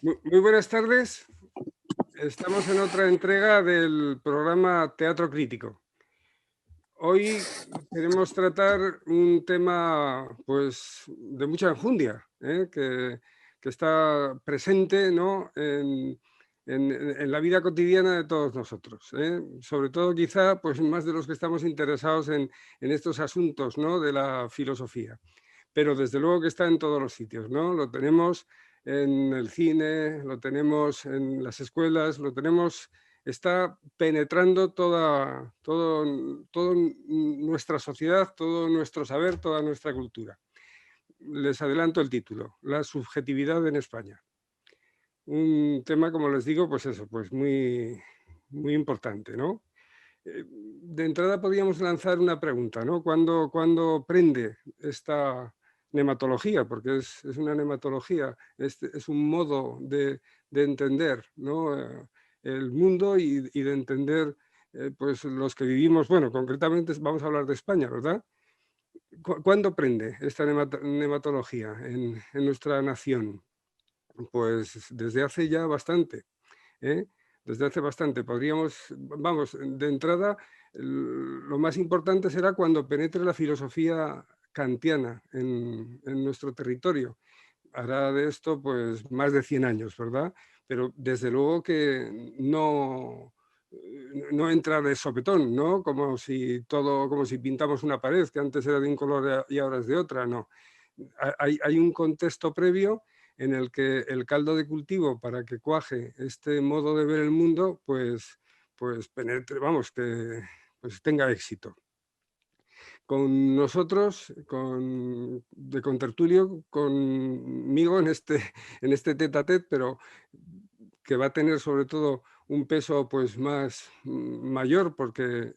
Muy buenas tardes. Estamos en otra entrega del programa Teatro Crítico. Hoy queremos tratar un tema, pues, de mucha enjundia, que está presente, ¿no?, en la vida cotidiana de todos nosotros, ¿eh? Sobre todo, quizá, pues, más de los que estamos interesados en estos asuntos, ¿no?, de la filosofía. Pero desde luego que está en todos los sitios, ¿no? Lo tenemos en el cine, lo tenemos en las escuelas, lo tenemos, está penetrando todo nuestra sociedad, todo nuestro saber, toda nuestra cultura. Les adelanto el título: La subjetividad en España. Un tema, como les digo, pues eso, pues muy importante, ¿no? De entrada podríamos lanzar una pregunta, ¿no? ¿Cuándo prende esta nematología? Porque es una nematología, es un modo de entender, ¿no?, el mundo y de entender, pues, los que vivimos. Bueno, concretamente vamos a hablar de España, ¿verdad? ¿Cuándo prende esta nematología en nuestra nación? Pues desde hace ya bastante. ¿Eh? Desde hace bastante. Podríamos, vamos, de entrada, lo más importante será cuando penetre la filosofía kantiana en nuestro territorio. Hará de esto, pues, más de 100 años, ¿verdad? Pero desde luego que no entra de sopetón, ¿no? Como si pintamos una pared, que antes era de un color y ahora es de otra, no. Hay un contexto previo en el que el caldo de cultivo para que cuaje este modo de ver el mundo, pues penetre, vamos, que pues tenga éxito. Con nosotros, de contertulio, conmigo en este tete a tete, pero que va a tener sobre todo un peso, pues, más mayor, porque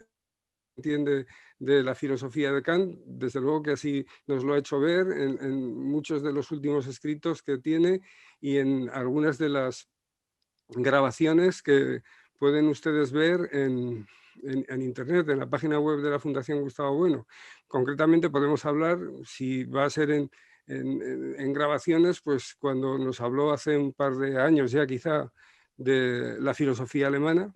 entiende de la filosofía de Kant. Desde luego que así nos lo ha hecho ver en muchos de los últimos escritos que tiene y en algunas de las grabaciones que pueden ustedes ver en Internet, en la página web de la Fundación Gustavo Bueno. Concretamente podemos hablar, si va a ser en grabaciones, pues cuando nos habló hace un par de años ya quizá de la filosofía alemana,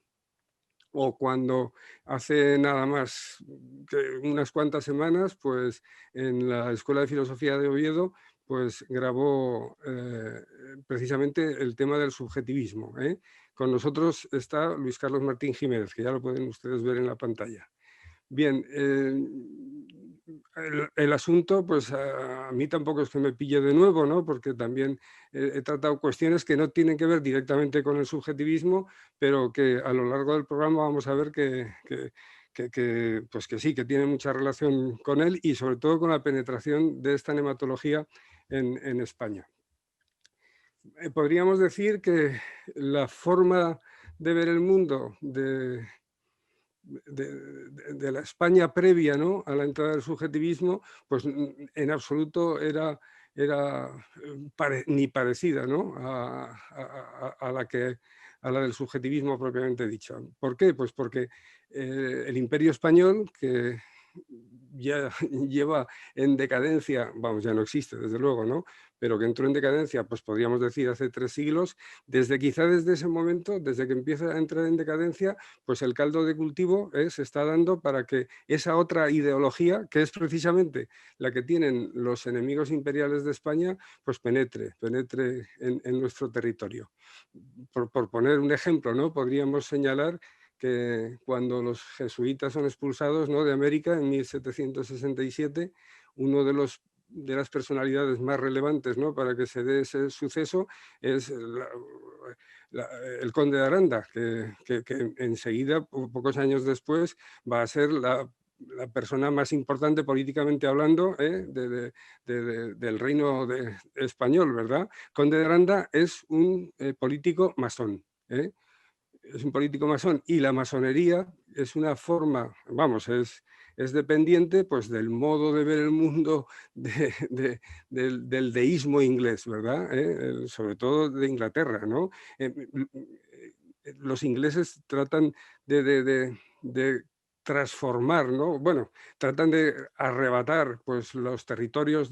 o cuando hace nada más que unas cuantas semanas, pues en la Escuela de Filosofía de Oviedo, pues grabó precisamente el tema del subjetivismo, ¿eh? Con nosotros está Luis Carlos Martín Jiménez, que ya lo pueden ustedes ver en la pantalla. Bien, el asunto, pues a mí tampoco es que me pille de nuevo, ¿no? Porque también he tratado cuestiones que no tienen que ver directamente con el subjetivismo, pero que a lo largo del programa vamos a ver pues que sí, que tiene mucha relación con él y sobre todo con la penetración de esta nematología en España. Podríamos decir que la forma de ver el mundo de la España previa, ¿no?, a la entrada del subjetivismo, pues en absoluto era ni parecida, ¿no?, a la del subjetivismo propiamente dicho. ¿Por qué? Pues porque el Imperio Español, que ya lleva en decadencia, vamos, ya no existe, desde luego, ¿no?, pero que entró en decadencia, pues podríamos decir hace 3 siglos, quizá desde ese momento, desde que empieza a entrar en decadencia, pues el caldo de cultivo se está dando para que esa otra ideología, que es precisamente la que tienen los enemigos imperiales de España, pues penetre en nuestro territorio. Por poner un ejemplo, ¿no?, podríamos señalar que cuando los jesuitas son expulsados, ¿no?, de América en 1767, uno de las personalidades más relevantes, ¿no?, para que se dé ese suceso es el conde de Aranda, que enseguida, pocos años después, va a ser la persona más importante políticamente hablando, del reino español, ¿verdad? Conde de Aranda es un político masón, ¿eh? Es un político masón, y la masonería es una forma, vamos, es dependiente, pues, del modo de ver el mundo del deísmo inglés, ¿verdad? Sobre todo de Inglaterra, ¿no? Los ingleses tratan de transformar, ¿no? Bueno, tratan de arrebatar pues, los territorios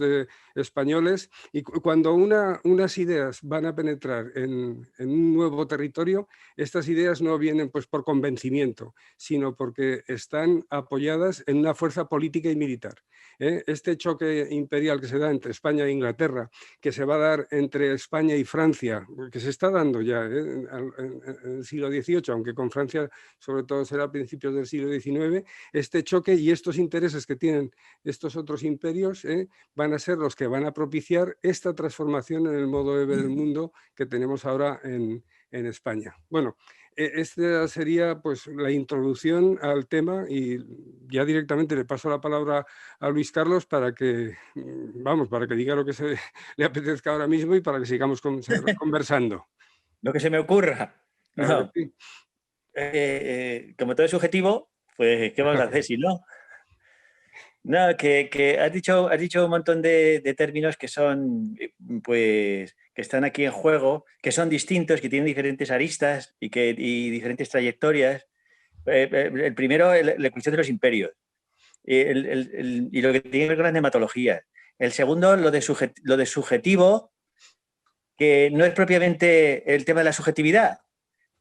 españoles y cuando unas ideas van a penetrar en un nuevo territorio, estas ideas no vienen pues, por convencimiento, sino porque están apoyadas en una fuerza política y militar. Este choque imperial que se da entre España e Inglaterra, que se va a dar entre España y Francia, que se está dando ya en el siglo XVIII, aunque con Francia sobre todo será a principios del siglo XIX, este choque y estos intereses que tienen estos otros imperios van a ser los que van a propiciar esta transformación en el modo de ver el mundo que tenemos ahora en España. Bueno, esta sería pues la introducción al tema y ya directamente le paso la palabra a Luis Carlos para que, vamos, para que diga lo que le apetezca ahora mismo y para que sigamos conversando. Lo que se me ocurra. Claro No. que sí. Como todo es subjetivo, pues ¿qué vamos a hacer si no? No, que has dicho un montón de términos que son, pues, que están aquí en juego, que son distintos, que tienen diferentes aristas y diferentes trayectorias. El primero, la cuestión de los imperios y lo que tiene que ver con las nematologías. El segundo, lo de subjetivo, que no es propiamente el tema de la subjetividad,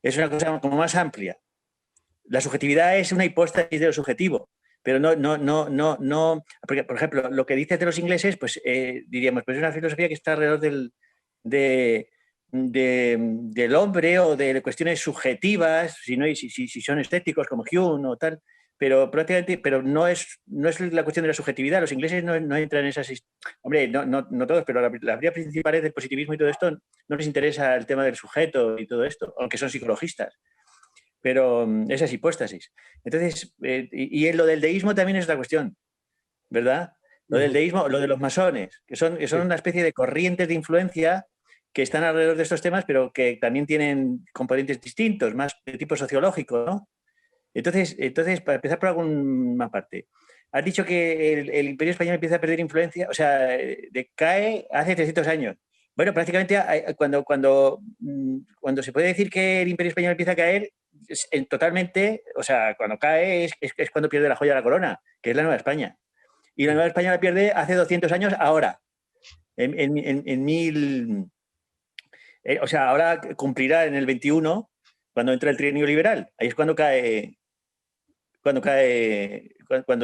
es una cosa como más amplia. La subjetividad es una hipóstasis de lo subjetivo, pero no. Porque, por ejemplo, lo que dices de los ingleses, pues diríamos, pues es una filosofía que está alrededor del hombre o de cuestiones subjetivas, si son estéticos como Hume o tal, pero prácticamente, pero no es la cuestión de la subjetividad. Los ingleses no entran en esas. Hombre, no todos, pero las vías principales del positivismo y todo esto no les interesa el tema del sujeto y todo esto, aunque son psicologistas. Pero esas hipóstasis. Entonces, y en lo del deísmo también es otra cuestión, ¿verdad? Lo del deísmo, lo de los masones, que son una especie de corrientes de influencia que están alrededor de estos temas, pero que también tienen componentes distintos, más de tipo sociológico, ¿no? Entonces, para empezar por alguna parte, has dicho que el Imperio Español empieza a perder influencia, o sea, decae hace 300 años. Bueno, prácticamente cuando se puede decir que el Imperio Español empieza a caer, totalmente, o sea, cuando cae es cuando pierde la joya de la corona, que es la Nueva España. Y la Nueva España la pierde hace 200 años ahora, o sea, ahora cumplirá en el 21, cuando entra el trienio liberal. Ahí es cuando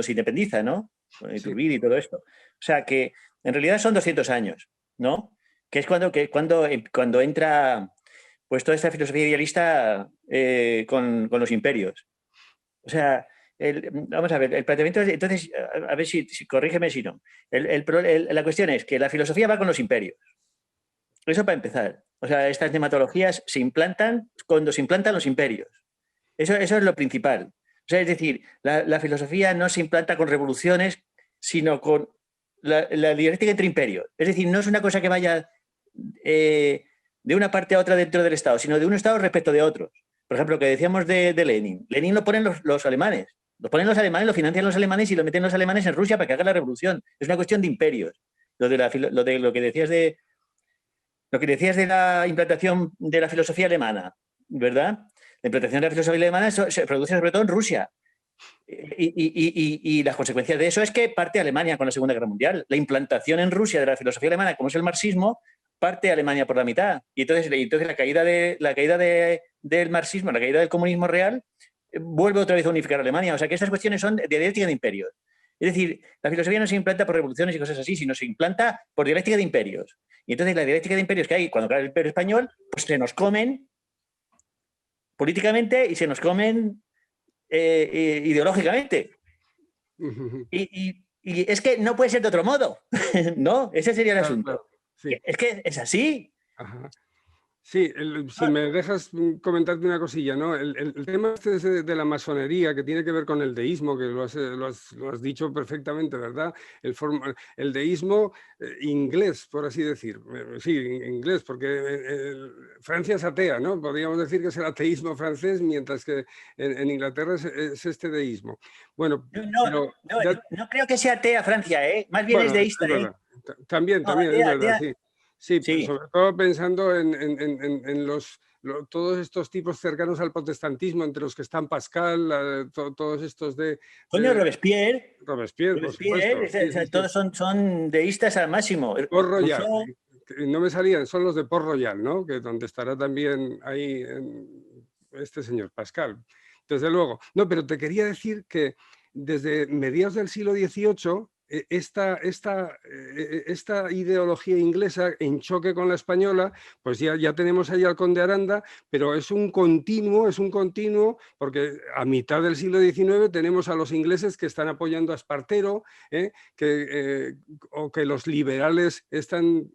se independiza, ¿no? Con Iturbide y todo esto. O sea, que en realidad son 200 años, ¿no? Que es cuando entra pues toda esta filosofía idealista con los imperios. O sea, vamos a ver, el planteamiento, entonces, a ver si corrígeme si no. La cuestión es que la filosofía va con los imperios. Eso para empezar. O sea, estas nematologías se implantan cuando se implantan los imperios. Eso es lo principal. O sea, es decir, la filosofía no se implanta con revoluciones, sino con la dialéctica entre imperios. Es decir, no es una cosa que vaya de una parte a otra dentro del Estado, sino de un Estado respecto de otros. Por ejemplo, lo que decíamos de Lenin. Lenin lo ponen los alemanes. Lo ponen los alemanes, lo financian los alemanes y lo meten los alemanes en Rusia para que haga la revolución. Es una cuestión de imperios. Lo que decías de la implantación de la filosofía alemana, ¿verdad? La implantación de la filosofía alemana se produce sobre todo en Rusia. Y las consecuencias de eso es que parte Alemania con la Segunda Guerra Mundial. La implantación en Rusia de la filosofía alemana, como es el marxismo, parte Alemania por la mitad. Y entonces la caída del marxismo, la caída del comunismo real, vuelve otra vez a unificar Alemania. O sea que estas cuestiones son de dialéctica de imperios. Es decir, la filosofía no se implanta por revoluciones y cosas así, sino se implanta por dialéctica de imperios. Y entonces la dialéctica de imperios que hay cuando cae el imperio español, pues se nos comen políticamente y se nos comen ideológicamente. Y es que no puede ser de otro modo, ¿no? Ese sería el asunto. Claro, sí. Es que es así. Ajá. Sí, si me dejas comentarte una cosilla, ¿no? El tema este de la masonería, que tiene que ver con el deísmo, que lo has dicho perfectamente, ¿verdad? El deísmo inglés, por así decir. Sí, inglés, porque Francia es atea, ¿no? Podríamos decir que es el ateísmo francés, mientras que en Inglaterra es este deísmo. Bueno, no creo que sea atea Francia, ¿eh? Más bien bueno, es deísta, es ¿eh? verdad. También, No, es verdad, sí. Sí, Sí. sobre todo pensando en todos estos tipos cercanos al protestantismo, entre los que están Pascal, todos estos Coño, de Robespierre, Robespierre, por Robespierre, supuesto. Sí, o sea, sí, sí. todos son deístas al máximo. Port-Royal, Rousseau, que no me salían, son los de Port-Royal, ¿no? Que donde estará también ahí este señor Pascal. Desde luego. No, pero te quería decir que desde mediados del siglo XVIII, esta ideología inglesa en choque con la española, pues ya tenemos ahí al conde Aranda, pero es un continuo, porque a mitad del siglo XIX tenemos a los ingleses que están apoyando a Espartero, o que los liberales están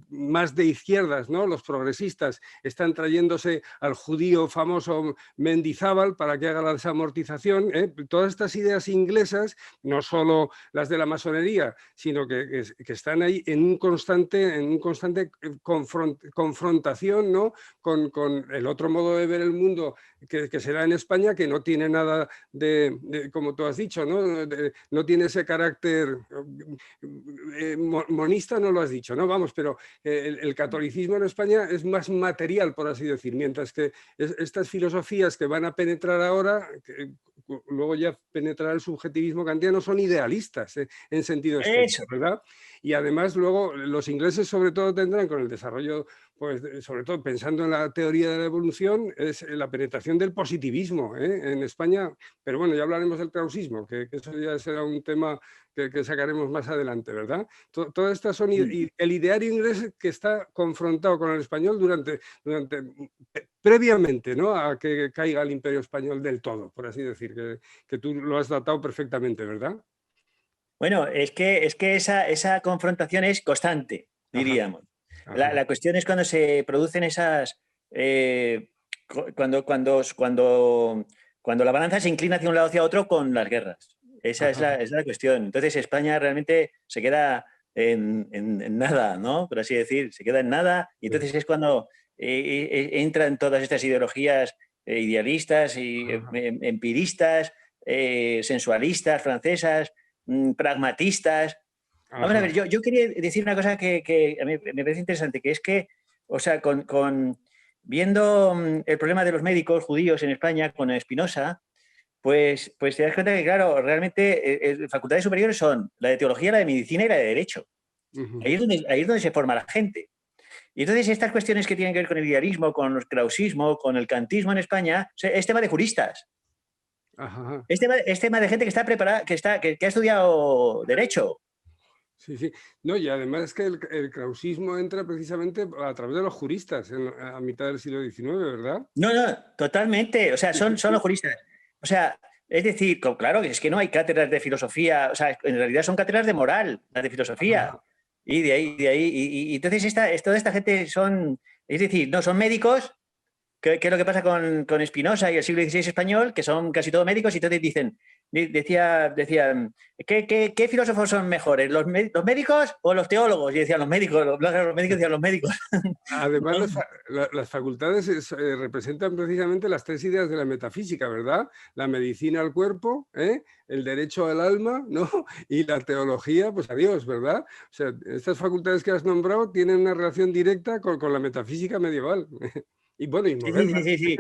más de izquierdas, ¿no? Los progresistas están trayéndose al judío famoso Mendizábal para que haga la desamortización. Todas estas ideas inglesas, no solo las de la masonería, sino que están ahí en un constante confrontación, ¿no? con el otro modo de ver el mundo que se da en España, que no tiene nada como tú has dicho, ¿no? No tiene ese carácter monista, no lo has dicho, ¿no? Vamos, pero el catolicismo en España es más material, por así decir, mientras que estas filosofías que van a penetrar ahora, que luego ya penetrará el subjetivismo kantiano, son idealistas en sentido estético, eso. ¿verdad? Y además luego los ingleses sobre todo tendrán con el desarrollo, pues sobre todo pensando en la teoría de la evolución, es la penetración del positivismo en España, pero bueno, ya hablaremos del krausismo, que eso ya será un tema que sacaremos más adelante, ¿verdad? Todas estas son el ideario inglés que está confrontado con el español previamente, ¿no? A que caiga el imperio español del todo, por así decir, que tú lo has datado perfectamente, ¿verdad? Bueno, es que esa confrontación es constante, Ajá, diríamos. ajá, La cuestión es cuando se producen esas. Cuando la balanza se inclina hacia un lado o hacia otro con las guerras. Esa es ajá. la cuestión. Entonces, España realmente se queda en nada, ¿no? Por así decir, se queda en nada. Y Sí, entonces es cuando entran todas estas ideologías idealistas y ajá, empiristas, sensualistas, francesas, pragmatistas. Vamos a ajá, ver, yo quería decir una cosa que a mí me parece interesante, que es que, o sea, viendo el problema de los médicos judíos en España con Spinoza, pues te das cuenta que, claro, realmente facultades superiores son la de teología, la de medicina y la de derecho. ujú, Ahí es donde se forma la gente. Y entonces estas cuestiones que tienen que ver con el idealismo, con el krausismo, con el kantismo en España, es tema de juristas. ajá. Es tema de gente que está preparada, que ha estudiado derecho. Sí, sí. No, y además es que el krausismo entra precisamente a través de los juristas a mitad del siglo XIX, ¿verdad? No, no, totalmente. O sea, Sí, sí, son sí. los juristas. O sea, es decir, claro, que es que no hay cátedras de filosofía. O sea, en realidad son cátedras de moral, las de filosofía. Ajá. Y de ahí. Y entonces toda esta gente son. Es decir, no, son médicos. ¿Qué es lo que pasa con Spinoza y el siglo XVI español? Que son casi todos médicos. Y entonces decían, ¿qué filósofos son mejores? ¿Los médicos o los teólogos? Y decían los médicos. Los médicos decían los médicos. Además, ¿No? las facultades representan precisamente las tres ideas de la metafísica, ¿verdad? La medicina al cuerpo, el derecho al alma, ¿no? Y la teología, pues a Dios, ¿verdad? O sea, estas facultades que has nombrado tienen una relación directa con la metafísica medieval. Y bueno, y Sí, sí, moderna. sí, sí, sí.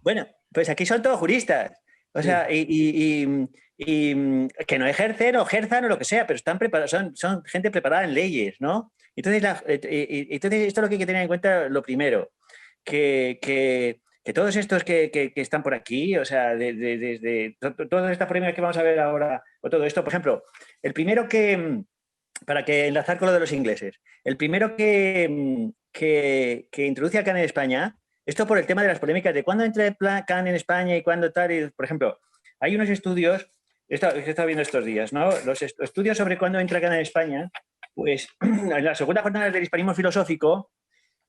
Bueno, pues aquí son todos juristas. O Sí. sea, que no ejercen o ejerzan o lo que sea, pero están preparados, son gente preparada en leyes, ¿no? Entonces, entonces, esto es lo que hay que tener en cuenta, lo primero, que todos estos que están por aquí, o sea, desde todas estas premios que vamos a ver ahora, o todo esto, por ejemplo, el primero para que enlazar con lo de los ingleses, el primero que introduce acá en España, esto por el tema de las polémicas de cuándo entra el plan CAN en España y cuándo tal. Y, por ejemplo, hay unos estudios, que he estado viendo estos días, ¿no? Los estudios sobre cuándo entra CAN en España, pues en la segunda jornada del hispanismo filosófico,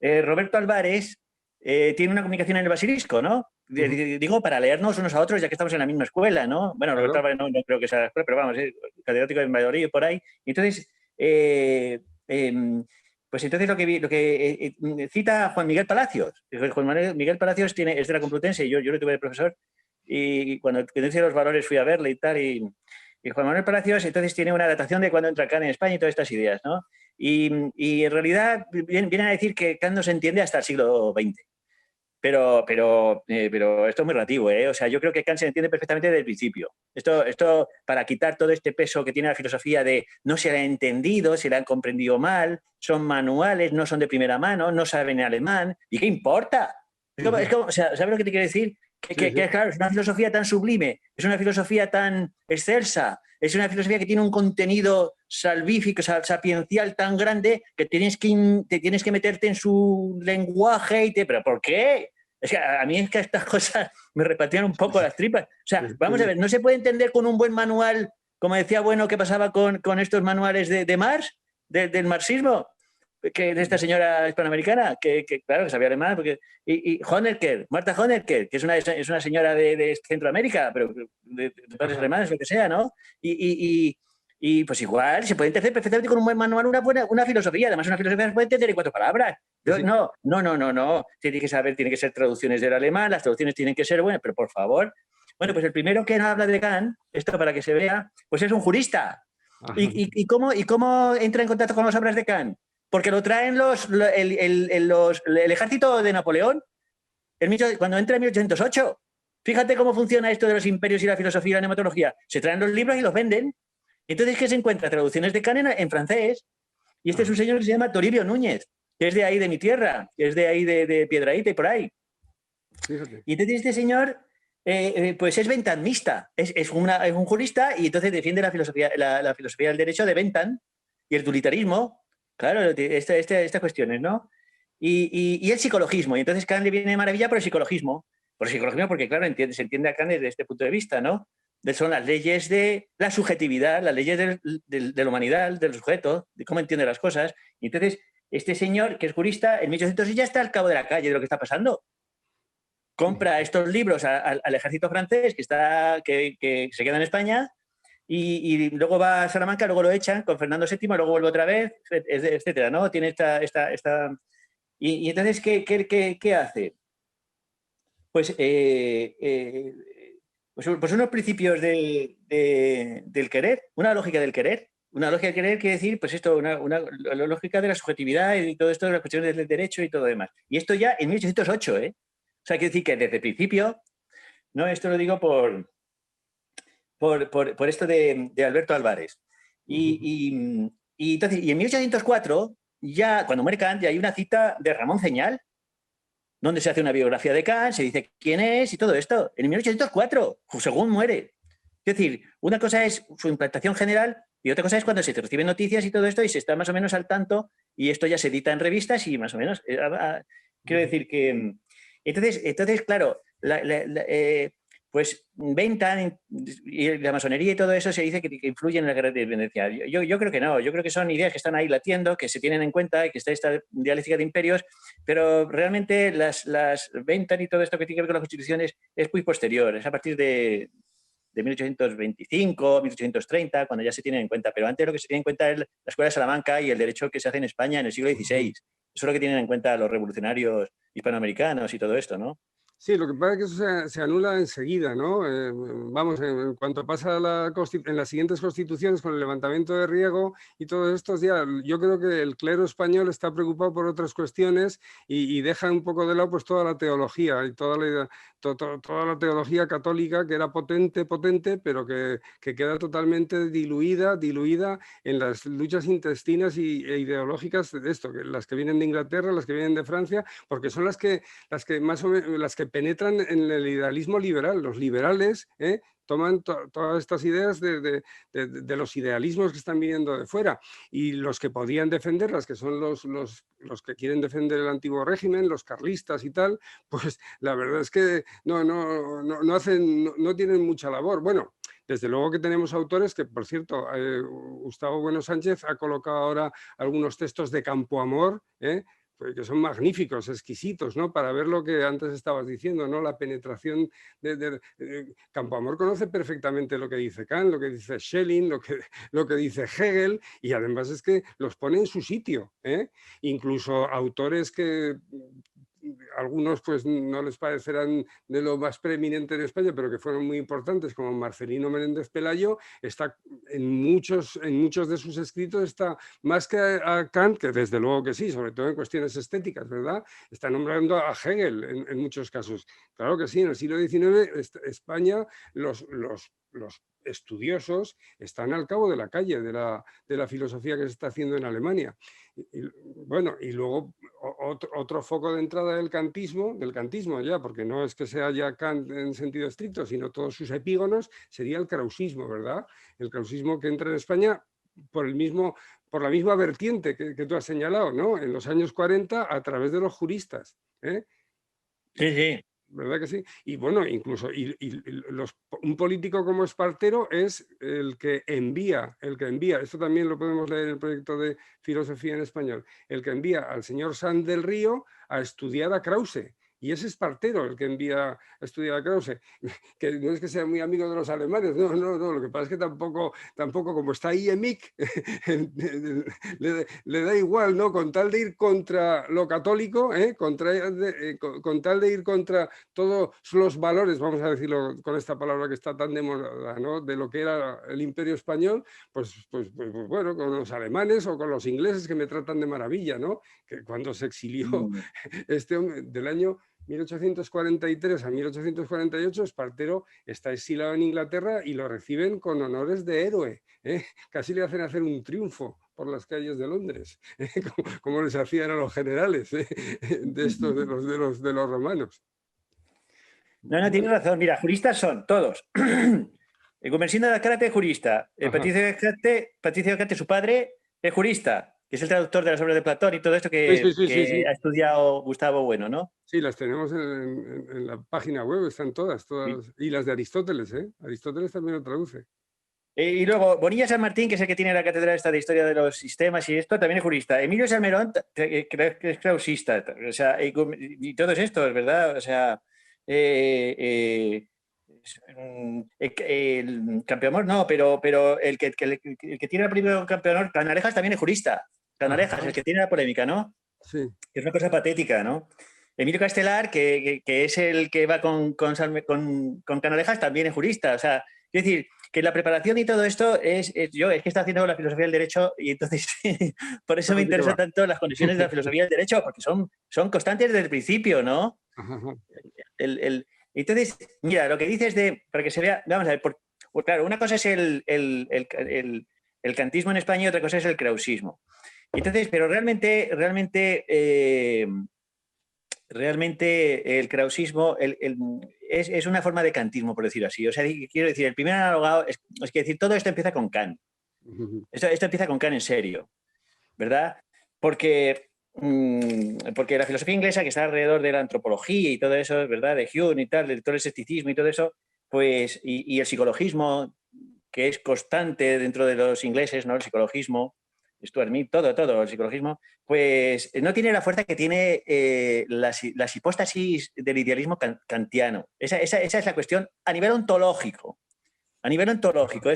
Roberto Álvarez tiene una comunicación en el Basilisco, ¿no? Ujú. Digo, para leernos unos a otros, ya que estamos en la misma escuela, ¿no? Bueno, Roberto Claro. Álvarez no creo que sea la escuela, pero vamos, es catedrático de Valladolid por ahí. Y entonces, eh, eh, pues entonces cita a Juan Miguel Palacios. Miguel Palacios es de la Complutense, y yo le tuve de profesor, y cuando hice los valores fui a verle y tal, y Juan Manuel Palacios entonces tiene una datación de cuándo entra Kant en España y todas estas ideas, ¿no? Y en realidad vienen a decir que Kant no se entiende hasta el siglo XX. Pero esto es muy relativo, ¿eh? O sea, yo creo que Kant se entiende perfectamente desde el principio. Esto para quitar todo este peso que tiene la filosofía de no se la ha entendido, se la han comprendido mal, son manuales, no son de primera mano, no saben alemán. ¿Y qué importa? O sea, ¿sabes lo que te quiero decir? Claro, es una filosofía tan sublime, es una filosofía tan excelsa, es una filosofía que tiene un contenido salvífico, sapiencial tan grande que te tienes que meterte en su lenguaje ¿pero por qué? Es que a mí es que estas cosas me repartían un poco las tripas. O sea, vamos a ver, no se puede entender con un buen manual, como decía Bueno, ¿qué pasaba con estos manuales de Marx, del marxismo? De esta señora hispanoamericana, claro, que sabía alemán, y Honecker, Marta Honecker, que es una señora de Centroamérica, pero de padres alemanes, lo que sea, ¿no? Y pues igual, se puede entender perfectamente con un buen manual una filosofía, además una filosofía se puede entender en 4 palabras. No, tiene que ser traducciones del alemán, las traducciones tienen que ser buenas, pero por favor. Bueno, pues el primero que habla de Kant, esto para que se vea, pues es un jurista. ¿Y cómo entra en contacto con las obras de Kant? Porque lo traen el ejército de Napoleón cuando entra en 1808. Fíjate cómo funciona esto de los imperios y la filosofía y la nematología. Se traen los libros y los venden. Entonces, ¿qué se encuentra? Traducciones de Kant en francés. Y este es un señor que se llama Toribio Núñez, que es de ahí de mi tierra, que es de ahí de Piedrahíta y por ahí. Fíjate. Y entonces este señor pues es benthamista, es un jurista y entonces defiende la filosofía del derecho de Bentham y el utilitarismo, claro, estas cuestiones, ¿no? Y el psicologismo. Y entonces Kant le viene de maravilla por el psicologismo. Por el psicologismo porque, claro, se entiende a Kant desde este punto de vista, ¿no? Son las leyes de la subjetividad, las leyes de la humanidad, del sujeto, de cómo entiende las cosas. Y entonces este señor, que es jurista, en 1800 ya está al cabo de la calle de lo que está pasando. Compra estos libros al ejército francés que se queda en España y luego va a Salamanca, luego lo echan con Fernando VII, luego vuelve otra vez, etcétera, ¿no? Tiene esta... Y entonces, ¿qué hace? Pues unos principios del querer, una lógica del querer. Una lógica del querer quiere decir, pues esto, la lógica de la subjetividad y todo esto, las cuestiones del derecho y todo lo demás. Y esto ya en 1808, ¿eh? O sea, quiere decir que desde el principio, ¿no? Esto lo digo por esto de Alberto Álvarez. Y en 1804, ya cuando muere Kant, ya hay una cita de Ramón Ceñal, donde se hace una biografía de Kant, se dice quién es y todo esto. En 1804, según muere. Es decir, una cosa es su implantación general y otra cosa es cuando se reciben noticias y todo esto y se está más o menos al tanto y esto ya se edita en revistas y más o menos. Quiero decir que... Entonces claro, pues Bentham y la masonería y todo eso se dice que influyen en la guerra de independencia. Yo creo que no, yo creo que son ideas que están ahí latiendo, que se tienen en cuenta y que está esta dialéctica de imperios, pero realmente las Bentham y todo esto que tiene que ver con las constituciones es muy posterior, es a partir de 1825, 1830, cuando ya se tienen en cuenta, pero antes lo que se tiene en cuenta es la Escuela de Salamanca y el derecho que se hace en España en el siglo XVI. Eso es lo que tienen en cuenta los revolucionarios hispanoamericanos y todo esto, ¿no? Sí, lo que pasa es que eso se anula enseguida, ¿no? Vamos, en cuanto pasa en las siguientes constituciones con el levantamiento de Riego y todo esto, ya, yo creo que el clero español está preocupado por otras cuestiones y deja un poco de lado pues toda la teología y toda la teología católica que era potente, pero que queda totalmente diluida en las luchas intestinas e ideológicas de esto, que las que vienen de Inglaterra, las que vienen de Francia, porque son las que más o menos, las que penetran en el idealismo liberal. Los liberales toman todas estas ideas de los idealismos que están viniendo de fuera y los que podían defenderlas, que son los que quieren defender el antiguo régimen, los carlistas y tal, pues la verdad es que no tienen mucha labor. Bueno, desde luego que tenemos autores que, por cierto, Gustavo Bueno Sánchez ha colocado ahora algunos textos de Campoamor, que son magníficos, exquisitos, ¿no? Para ver lo que antes estabas diciendo, ¿no? La penetración de Campoamor conoce perfectamente lo que dice Kant, lo que dice Schelling, lo que dice Hegel, y además es que los pone en su sitio, ¿eh? Incluso autores que algunos pues no les parecerán de lo más preeminente en España, pero que fueron muy importantes, como Marcelino Menéndez Pelayo, está en muchos de sus escritos, está más que a Kant, que desde luego que sí, sobre todo en cuestiones estéticas, ¿verdad? Está nombrando a Hegel en muchos casos. Claro que sí, en el siglo XIX España, los estudiosos están al cabo de la calle de la filosofía que se está haciendo en Alemania. Bueno, y luego otro foco de entrada del kantismo ya, porque no es que sea ya Kant en sentido estricto, sino todos sus epígonos, sería el krausismo, ¿verdad? El krausismo que entra en España por la misma vertiente que tú has señalado, ¿no? En los años 40 a través de los juristas, ¿eh? Sí, sí. ¿Verdad que sí? Y bueno, incluso un político como Espartero es el que envía, esto también lo podemos leer en el proyecto de Filosofía en Español, el que envía al señor Sanz del Río a estudiar a Krause. Y es Espartero el que envía a estudiar a Krause, que no es que sea muy amigo de los alemanes, no, lo que pasa es que tampoco como está ahí Emich, le da igual, ¿no? Con tal de ir contra lo católico, con tal de ir contra todos los valores, vamos a decirlo con esta palabra que está tan de moda, ¿no? De lo que era el Imperio Español, pues bueno, con los alemanes o con los ingleses que me tratan de maravilla, ¿no? Que cuando se exilió este hombre del año 1843 a 1848, Espartero está exilado en Inglaterra y lo reciben con honores de héroe, ¿eh? Casi le hacen hacer un triunfo por las calles de Londres, como les hacían a los generales, de estos, de los romanos. No, tienes razón. Mira, juristas son todos. El Gumersindo de Azcárate es jurista. Patricio de Azcárate, su padre, es jurista, que es el traductor de las obras de Platón y todo esto que ha estudiado Gustavo Bueno, ¿no? Sí, las tenemos en la página web, están todas. Sí. Y las de Aristóteles, ¿eh? Aristóteles también lo traduce. Y luego, Bonilla San Martín, que es el que tiene la cátedra esta de Historia de los Sistemas y esto, también es jurista. Emilio Salmerón, que es krausista. O sea, y todos estos, ¿verdad? O sea, el campeón, no, pero el que tiene el primer campeón, Canarejas también es jurista. Canarejas, el que tiene la polémica, ¿no? Sí. Que es una cosa patética, ¿no? Emilio Castelar, que es el que va con Canarejas, también es jurista. O sea, quiero decir, que la preparación y todo esto es que está haciendo la filosofía del derecho y entonces por eso me interesan tanto las conexiones de la filosofía del derecho, porque son constantes desde el principio, ¿no? Entonces, mira, lo que dices para que se vea, vamos a ver, pues claro, una cosa es el kantismo en España y otra cosa es el krausismo. Entonces, pero realmente el krausismo es una forma de kantismo, por decirlo así. O sea, quiero decir, el primer analogado es que decir, todo esto empieza con Kant. Esto empieza con Kant en serio, ¿verdad? Porque la filosofía inglesa, que está alrededor de la antropología y todo eso, ¿verdad? De Hume y tal, de todo el escepticismo y todo eso, pues, y el psicologismo, que es constante dentro de los ingleses, ¿no? El psicologismo, Stuart Mill, todo el psicologismo, pues no tiene la fuerza que tiene las hipóstasis del idealismo kantiano. Esa es la cuestión a nivel ontológico. A nivel ontológico.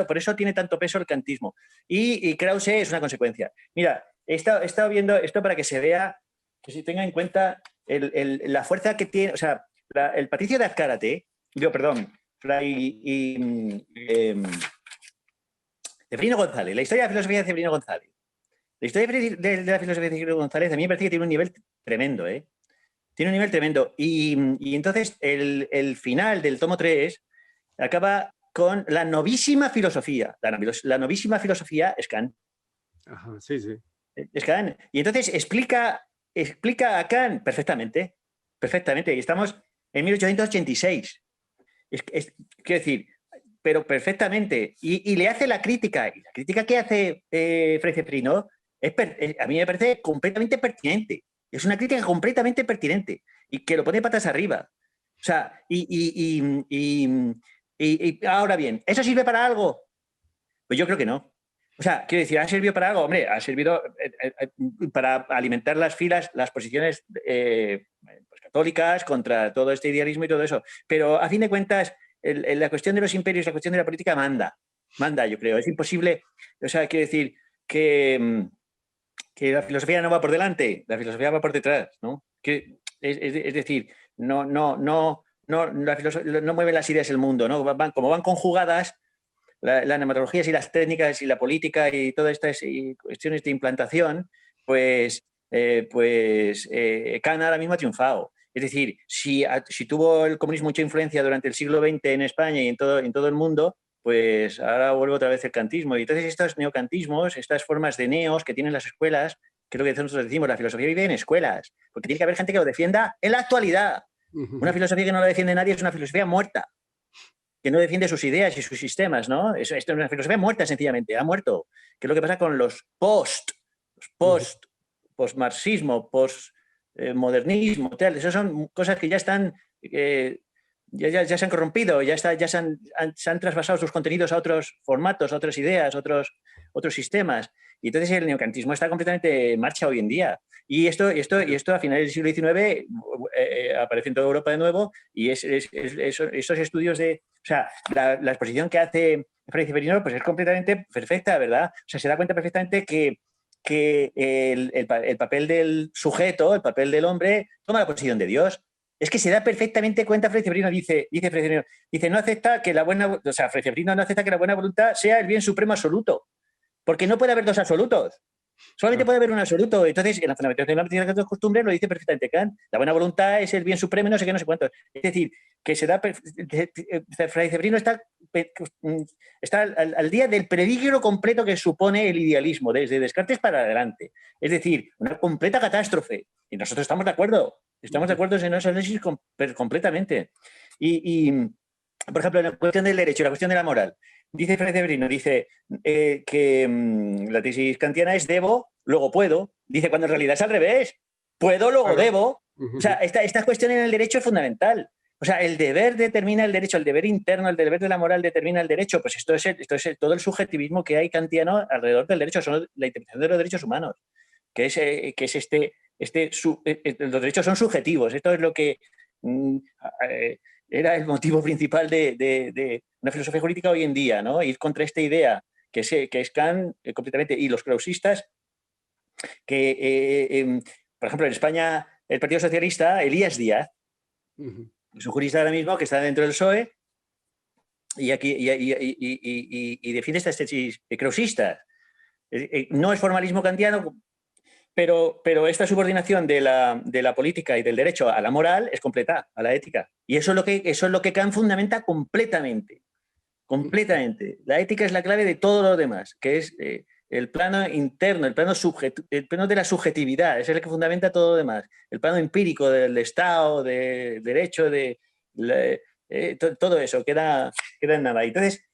Por eso tiene tanto peso el kantismo. Y Krause es una consecuencia. Mira, he estado viendo esto para que se vea, que se tenga en cuenta la fuerza que tiene, o sea, el Patricio de Azcárate, Ceferino González, la historia de la filosofía de Ceferino González. La historia de la filosofía de Ceferino González a mí me parece que tiene un nivel tremendo, ¿eh? Tiene un nivel tremendo. Y entonces el final del tomo 3 acaba con la novísima filosofía. La novísima filosofía es Kant. Ajá, sí. Es Kant. Y entonces explica a Kant perfectamente. Y estamos en 1886. Quiero decir, pero perfectamente. Y le hace la crítica. Y la crítica que hace Fray Ceferino a mí me parece completamente pertinente. Es una crítica completamente pertinente y que lo pone patas arriba. O sea, ahora bien, ¿eso sirve para algo? Pues yo creo que no. O sea, quiero decir, ¿ha servido para algo? Hombre, ha servido para alimentar las filas, las posiciones pues, católicas contra todo este idealismo y todo eso. Pero a fin de cuentas, la cuestión de los imperios, la cuestión de la política manda, yo creo. Es imposible, o sea, quiero decir que que la filosofía no va por delante, la filosofía va por detrás, ¿no? Es decir, no mueven las ideas el mundo, ¿no? Como van conjugadas, las nematologías y las técnicas y la política y todas estas cuestiones de implantación, pues Kant ahora mismo ha triunfado. Es decir, si tuvo el comunismo mucha influencia durante el siglo XX en España y en todo el mundo, pues ahora vuelve otra vez el kantismo. Y entonces estos neocantismos, estas formas de neos que tienen las escuelas, que es lo que nosotros decimos, la filosofía vive en escuelas, porque tiene que haber gente que lo defienda en la actualidad. Una filosofía que no la defiende nadie es una filosofía muerta, que no defiende sus ideas y sus sistemas, ¿no? Esto es una filosofía muerta, sencillamente, ha muerto. ¿Qué es lo que pasa con los post-marxismo, post-modernismo, tal? Esas son cosas que ya están, ya se han corrompido, ya se han trasvasado sus contenidos a otros formatos, a otras ideas, otros sistemas. Y entonces el neocantismo está completamente en marcha hoy en día. Y esto a finales del siglo XIX aparece en toda Europa de nuevo, y esos estudios o sea, la exposición que hace Fray Ceferino pues es completamente perfecta, ¿verdad? O sea, se da cuenta perfectamente que el papel del sujeto, el papel del hombre, toma la posición de Dios. Es que se da perfectamente cuenta. Fray Ceferino dice, no acepta que Fray Ceferino no acepta que la buena voluntad sea el bien supremo absoluto, porque no puede haber dos absolutos. Solamente puede haber un absoluto. Entonces, en la fundamentación de la de costumbres lo dice perfectamente Kant. La buena voluntad es el bien supremo, no sé qué, no sé cuánto. Es decir, que se da. Fray Ceferino está al día del peligro completo que supone el idealismo, desde Descartes para adelante. Es decir, una completa catástrofe. Y nosotros estamos de acuerdo. Estamos de acuerdo en ese análisis completamente. Por ejemplo, en la cuestión del derecho, la cuestión de la moral. Dice Fray Ceferino, dice que la tesis kantiana es debo, luego puedo. Dice cuando en realidad es al revés. Puedo, luego debo. O sea, esta cuestión en el derecho es fundamental. O sea, el deber determina el derecho, el deber interno, el deber de la moral determina el derecho. Pues esto es todo el subjetivismo que hay kantiano alrededor del derecho, son la interpretación de los derechos humanos, que es los derechos son subjetivos. Esto es lo que era el motivo principal de una filosofía jurídica hoy en día, ¿no? Ir contra esta idea que es Kant completamente, y los clausistas, que, por ejemplo, en España, el Partido Socialista, Elías Díaz, es un jurista ahora mismo que está dentro del PSOE y defiende estas tesis clausistas. No es formalismo kantiano, pero esta subordinación de la política y del derecho a la moral es completa, a la ética. Y eso es lo que Kant fundamenta completamente. Completamente. La ética es la clave de todo lo demás, que es el plano interno, el plano de la subjetividad, es el que fundamenta todo lo demás. El plano empírico del Estado, del derecho, todo eso queda en nada. Entonces,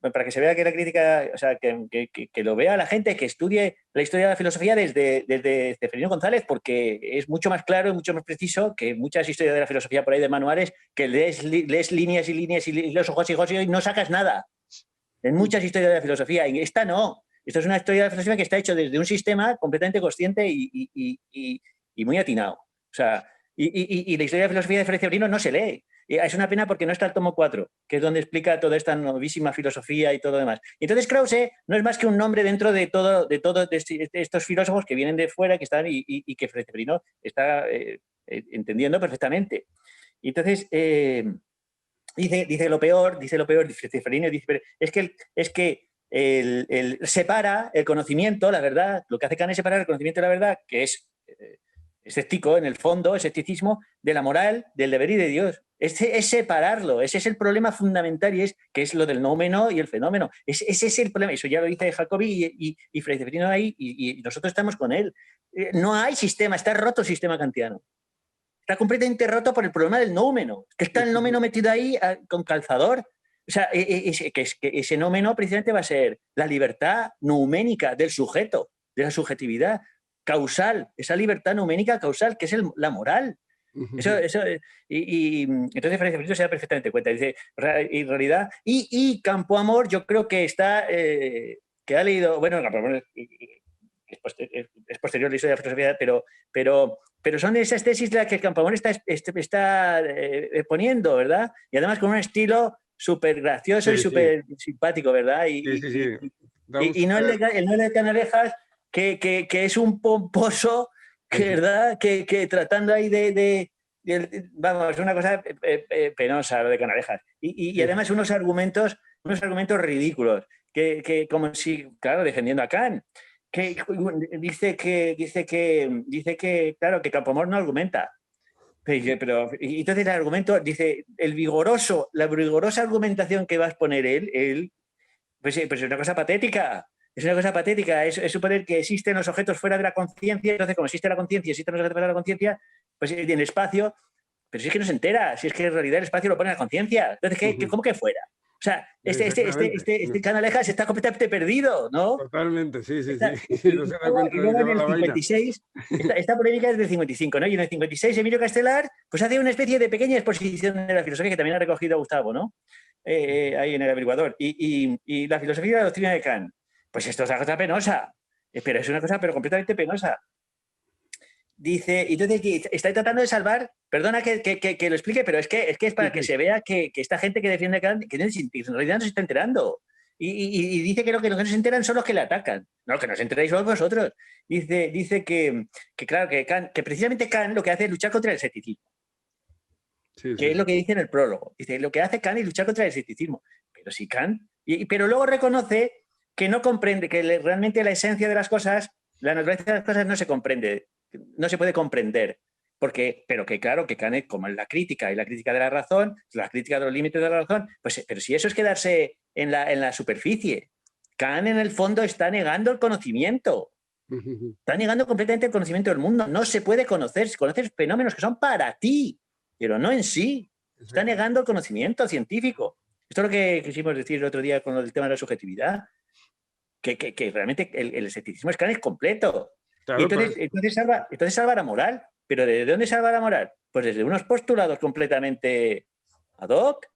para que se vea que la crítica, o sea, que lo vea la gente, que estudie la historia de la filosofía desde Ceferino González, porque es mucho más claro y mucho más preciso que muchas historias de la filosofía por ahí de manuales, que lees líneas y líneas y los ojos y no sacas nada. En muchas historias de la filosofía, y esta no. Esto es una historia de la filosofía que está hecho desde un sistema completamente consciente y muy atinado. O sea, y la historia de la filosofía de Fray Ceferino no se lee. Es una pena porque no está el tomo 4, que es donde explica toda esta novísima filosofía y todo lo demás. Y entonces Krause no es más que un nombre dentro de estos filósofos que vienen de fuera, que están y que Fray Ceferino está entendiendo perfectamente. Y entonces dice lo peor, dice Ceferino, dice, es que el separa el conocimiento, la verdad, lo que hace Kant es separar el conocimiento de la verdad, que es escéptico en el fondo, escepticismo, de la moral, del deber y de Dios. Es separarlo, ese es el problema fundamental, que es lo del noumeno y el fenómeno. Ese es el problema, eso ya lo dice Jacobi y Fray Ceferino ahí, y nosotros estamos con él. No hay sistema, está roto el sistema kantiano. Está completamente roto por el problema del noumeno, que está el noumeno metido ahí con calzador. O sea, que ese noumeno precisamente va a ser la libertad nouménica del sujeto, de la subjetividad causal, esa libertad nouménica causal, que es la moral. Entonces Fray Ceferino se da perfectamente cuenta. Dice, en realidad, y Campoamor, yo creo que está, que ha leído, bueno, es posterior a la historia de la filosofía, pero son esas tesis de las que Campoamor está poniendo, ¿verdad? Y además con un estilo súper gracioso y súper simpático, ¿verdad? Y no el de Canalejas, que es un pomposo, ¿verdad? Que tratando ahí vamos, una cosa penosa lo de Canalejas. Y además unos argumentos ridículos, que como si, claro, defendiendo a Kant, que dice que claro, que Campoamor no argumenta. Pero entonces el argumento, dice, la vigorosa argumentación que va a exponer él pues es una cosa patética. Es una cosa patética, es suponer que existen los objetos fuera de la conciencia, entonces como existe la conciencia, existen los objetos fuera de la conciencia, pues en el espacio, pero si es que no se entera, si es que en realidad el espacio lo pone la conciencia. Entonces, ¿cómo que fuera? O sea, este Canalejas está completamente perdido, ¿no? Totalmente, sí. No se da cuenta de que va la vaina. Esta polémica es del 55, ¿no? Y en el 56 Emilio Castelar pues hace una especie de pequeña exposición de la filosofía que también ha recogido Gustavo, ¿no? Ahí en el averiguador. Y la filosofía de la doctrina de Kant. Pues esto es una cosa penosa, pero es una cosa completamente penosa. Dice, y entonces está tratando de salvar, perdona que lo explique, pero es que es para que se vea que esta gente que defiende a Kant, que en realidad no se está enterando. Y dice que lo que no se enteran son los que le atacan. No, que no os enteráis vosotros. Dice que claro, que precisamente Kant lo que hace es luchar contra el escepticismo. Que es lo que dice en el prólogo. Dice, lo que hace Kant es luchar contra el escepticismo. Pero si Kant... pero luego reconoce que no comprende, que realmente la esencia de las cosas, la naturaleza de las cosas no se comprende, no se puede comprender. Pero que claro, que Kant, como en la crítica y la crítica de la razón, la crítica de los límites de la razón, pues, pero si eso es quedarse en la superficie. Kant en el fondo está negando el conocimiento. Está negando completamente el conocimiento del mundo. No se puede conocer. Se conocen fenómenos que son para ti, pero no en sí. Está negando el conocimiento científico. Esto es lo que quisimos decir el otro día con el tema de la subjetividad. Que realmente el escepticismo es Kant es completo. Claro, y entonces salva la moral. ¿Pero de dónde salva la moral? Pues desde unos postulados completamente ad hoc,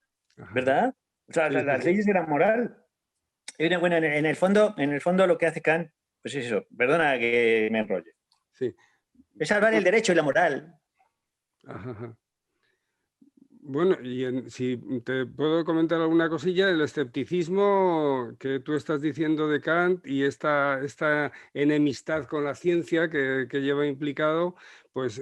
¿verdad? O sea, las leyes de la moral. Bueno, en el fondo lo que hace Kant, pues es eso. Perdona que me enrolle. Sí. Es salvar el derecho y la moral. Ajá. Bueno, y si te puedo comentar alguna cosilla, el escepticismo que tú estás diciendo de Kant y esta enemistad con la ciencia que lleva implicado, pues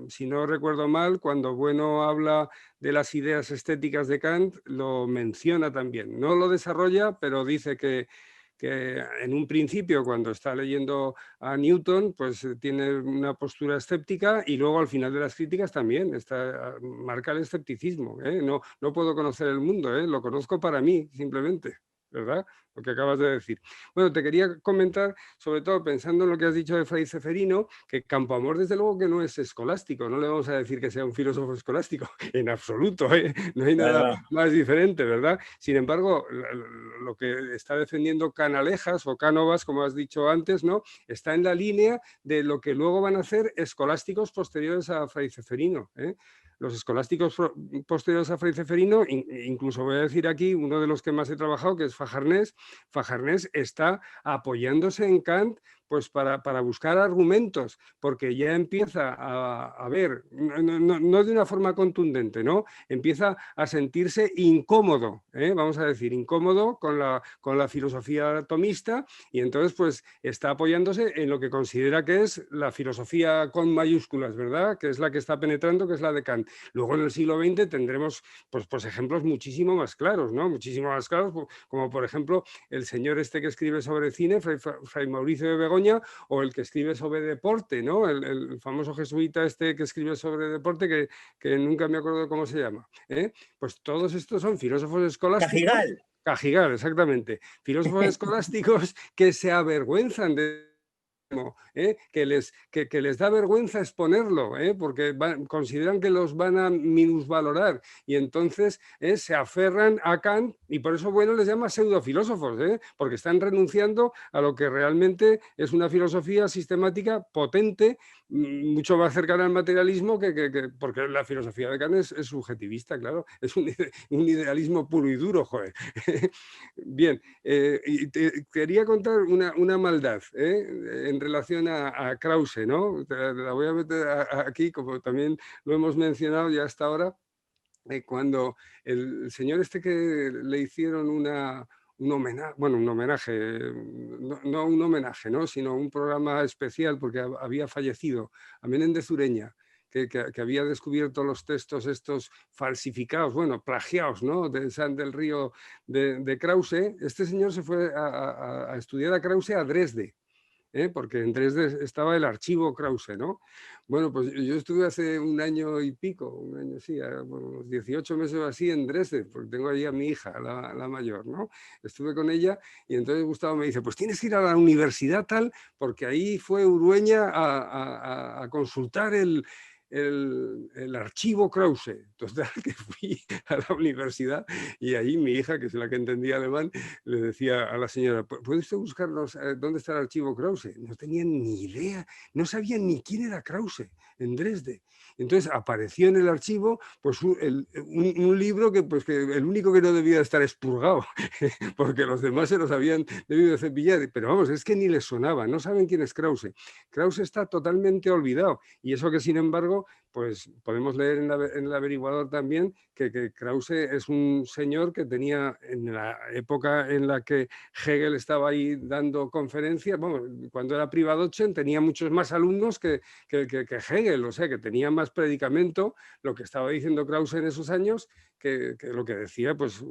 si no recuerdo mal, cuando Bueno habla de las ideas estéticas de Kant, lo menciona también. No lo desarrolla, pero dice que en un principio, cuando está leyendo a Newton, pues tiene una postura escéptica y luego al final de las críticas también marca el escepticismo. No puedo conocer el mundo, lo conozco para mí, simplemente, ¿verdad? Lo que acabas de decir. Bueno, te quería comentar, sobre todo pensando en lo que has dicho de Fray Ceferino, que Campoamor desde luego que no es escolástico, no le vamos a decir que sea un filósofo escolástico, en absoluto, no hay nada más diferente, ¿verdad? Sin embargo, lo que está defendiendo Canalejas o Cánovas, como has dicho antes, ¿no? Está en la línea de lo que luego van a hacer escolásticos posteriores a Fray Ceferino, Los escolásticos posteriores a Fray Ceferino, incluso voy a decir aquí uno de los que más he trabajado, que es Fajarnés. Fajarnés está apoyándose en Kant pues para buscar argumentos, porque ya empieza a ver, no de una forma contundente, ¿no? Empieza a sentirse incómodo, vamos a decir, incómodo con la filosofía tomista, y entonces pues está apoyándose en lo que considera que es la filosofía con mayúsculas, ¿verdad? Que es la que está penetrando, que es la de Kant. Luego en el siglo XX tendremos pues ejemplos muchísimo más claros, ¿no? Muchísimo más claros, como por ejemplo el señor este que escribe sobre cine, Fray Mauricio de Begoña, o el que escribe sobre deporte, ¿no? El famoso jesuita este que escribe sobre deporte, que nunca me acuerdo cómo se llama. Pues todos estos son filósofos escolásticos. Cajigal, exactamente. Filósofos escolásticos que se avergüenzan de... que les da vergüenza exponerlo, porque consideran que los van a minusvalorar, y entonces se aferran a Kant, y por eso Bueno les llama pseudofilósofos, porque están renunciando a lo que realmente es una filosofía sistemática potente, mucho más cercana al materialismo, porque la filosofía de Kant es subjetivista, claro, es un idealismo puro y duro, joder. Bien, y te quería contar una maldad, en relación a Krause, ¿no? La voy a meter aquí, como también lo hemos mencionado ya hasta ahora, cuando el señor este que le hicieron un homenaje, bueno, un homenaje, no un homenaje, ¿no? Sino un programa especial porque había fallecido a Menéndez Ureña, que había descubierto los textos estos falsificados, bueno, plagiados, ¿no? De San del Río de Krause. Este señor se fue a estudiar a Krause a Dresde. Porque en Dresde estaba el archivo Krause, ¿no? Bueno, pues yo estuve hace un año y pico, un año, sí, unos 18 meses o así en Dresde, porque tengo ahí a mi hija, la mayor, ¿no? Estuve con ella y entonces Gustavo me dice, pues tienes que ir a la universidad tal, porque ahí fue Urueña a consultar el archivo Krause. Total, que fui a la universidad y ahí mi hija, que es la que entendía alemán, le decía a la señora, ¿puede usted buscarnos dónde está el archivo Krause? No tenían ni idea, no sabían ni quién era Krause en Dresde. Entonces apareció en el archivo pues, un libro pues, que el único que no debía estar expurgado, porque los demás se los habían debido de cepillar. Pero vamos, es que ni les sonaba, no saben quién es Krause. Krause está totalmente olvidado. Y eso que, sin embargo, pues podemos leer en el averiguador también que Krause es un señor que tenía en la época en la que Hegel estaba ahí dando conferencias, bueno, cuando era Privatdozent tenía muchos más alumnos que Hegel, o sea, que tenía más predicamento lo que estaba diciendo Krause en esos años que lo que decía, pues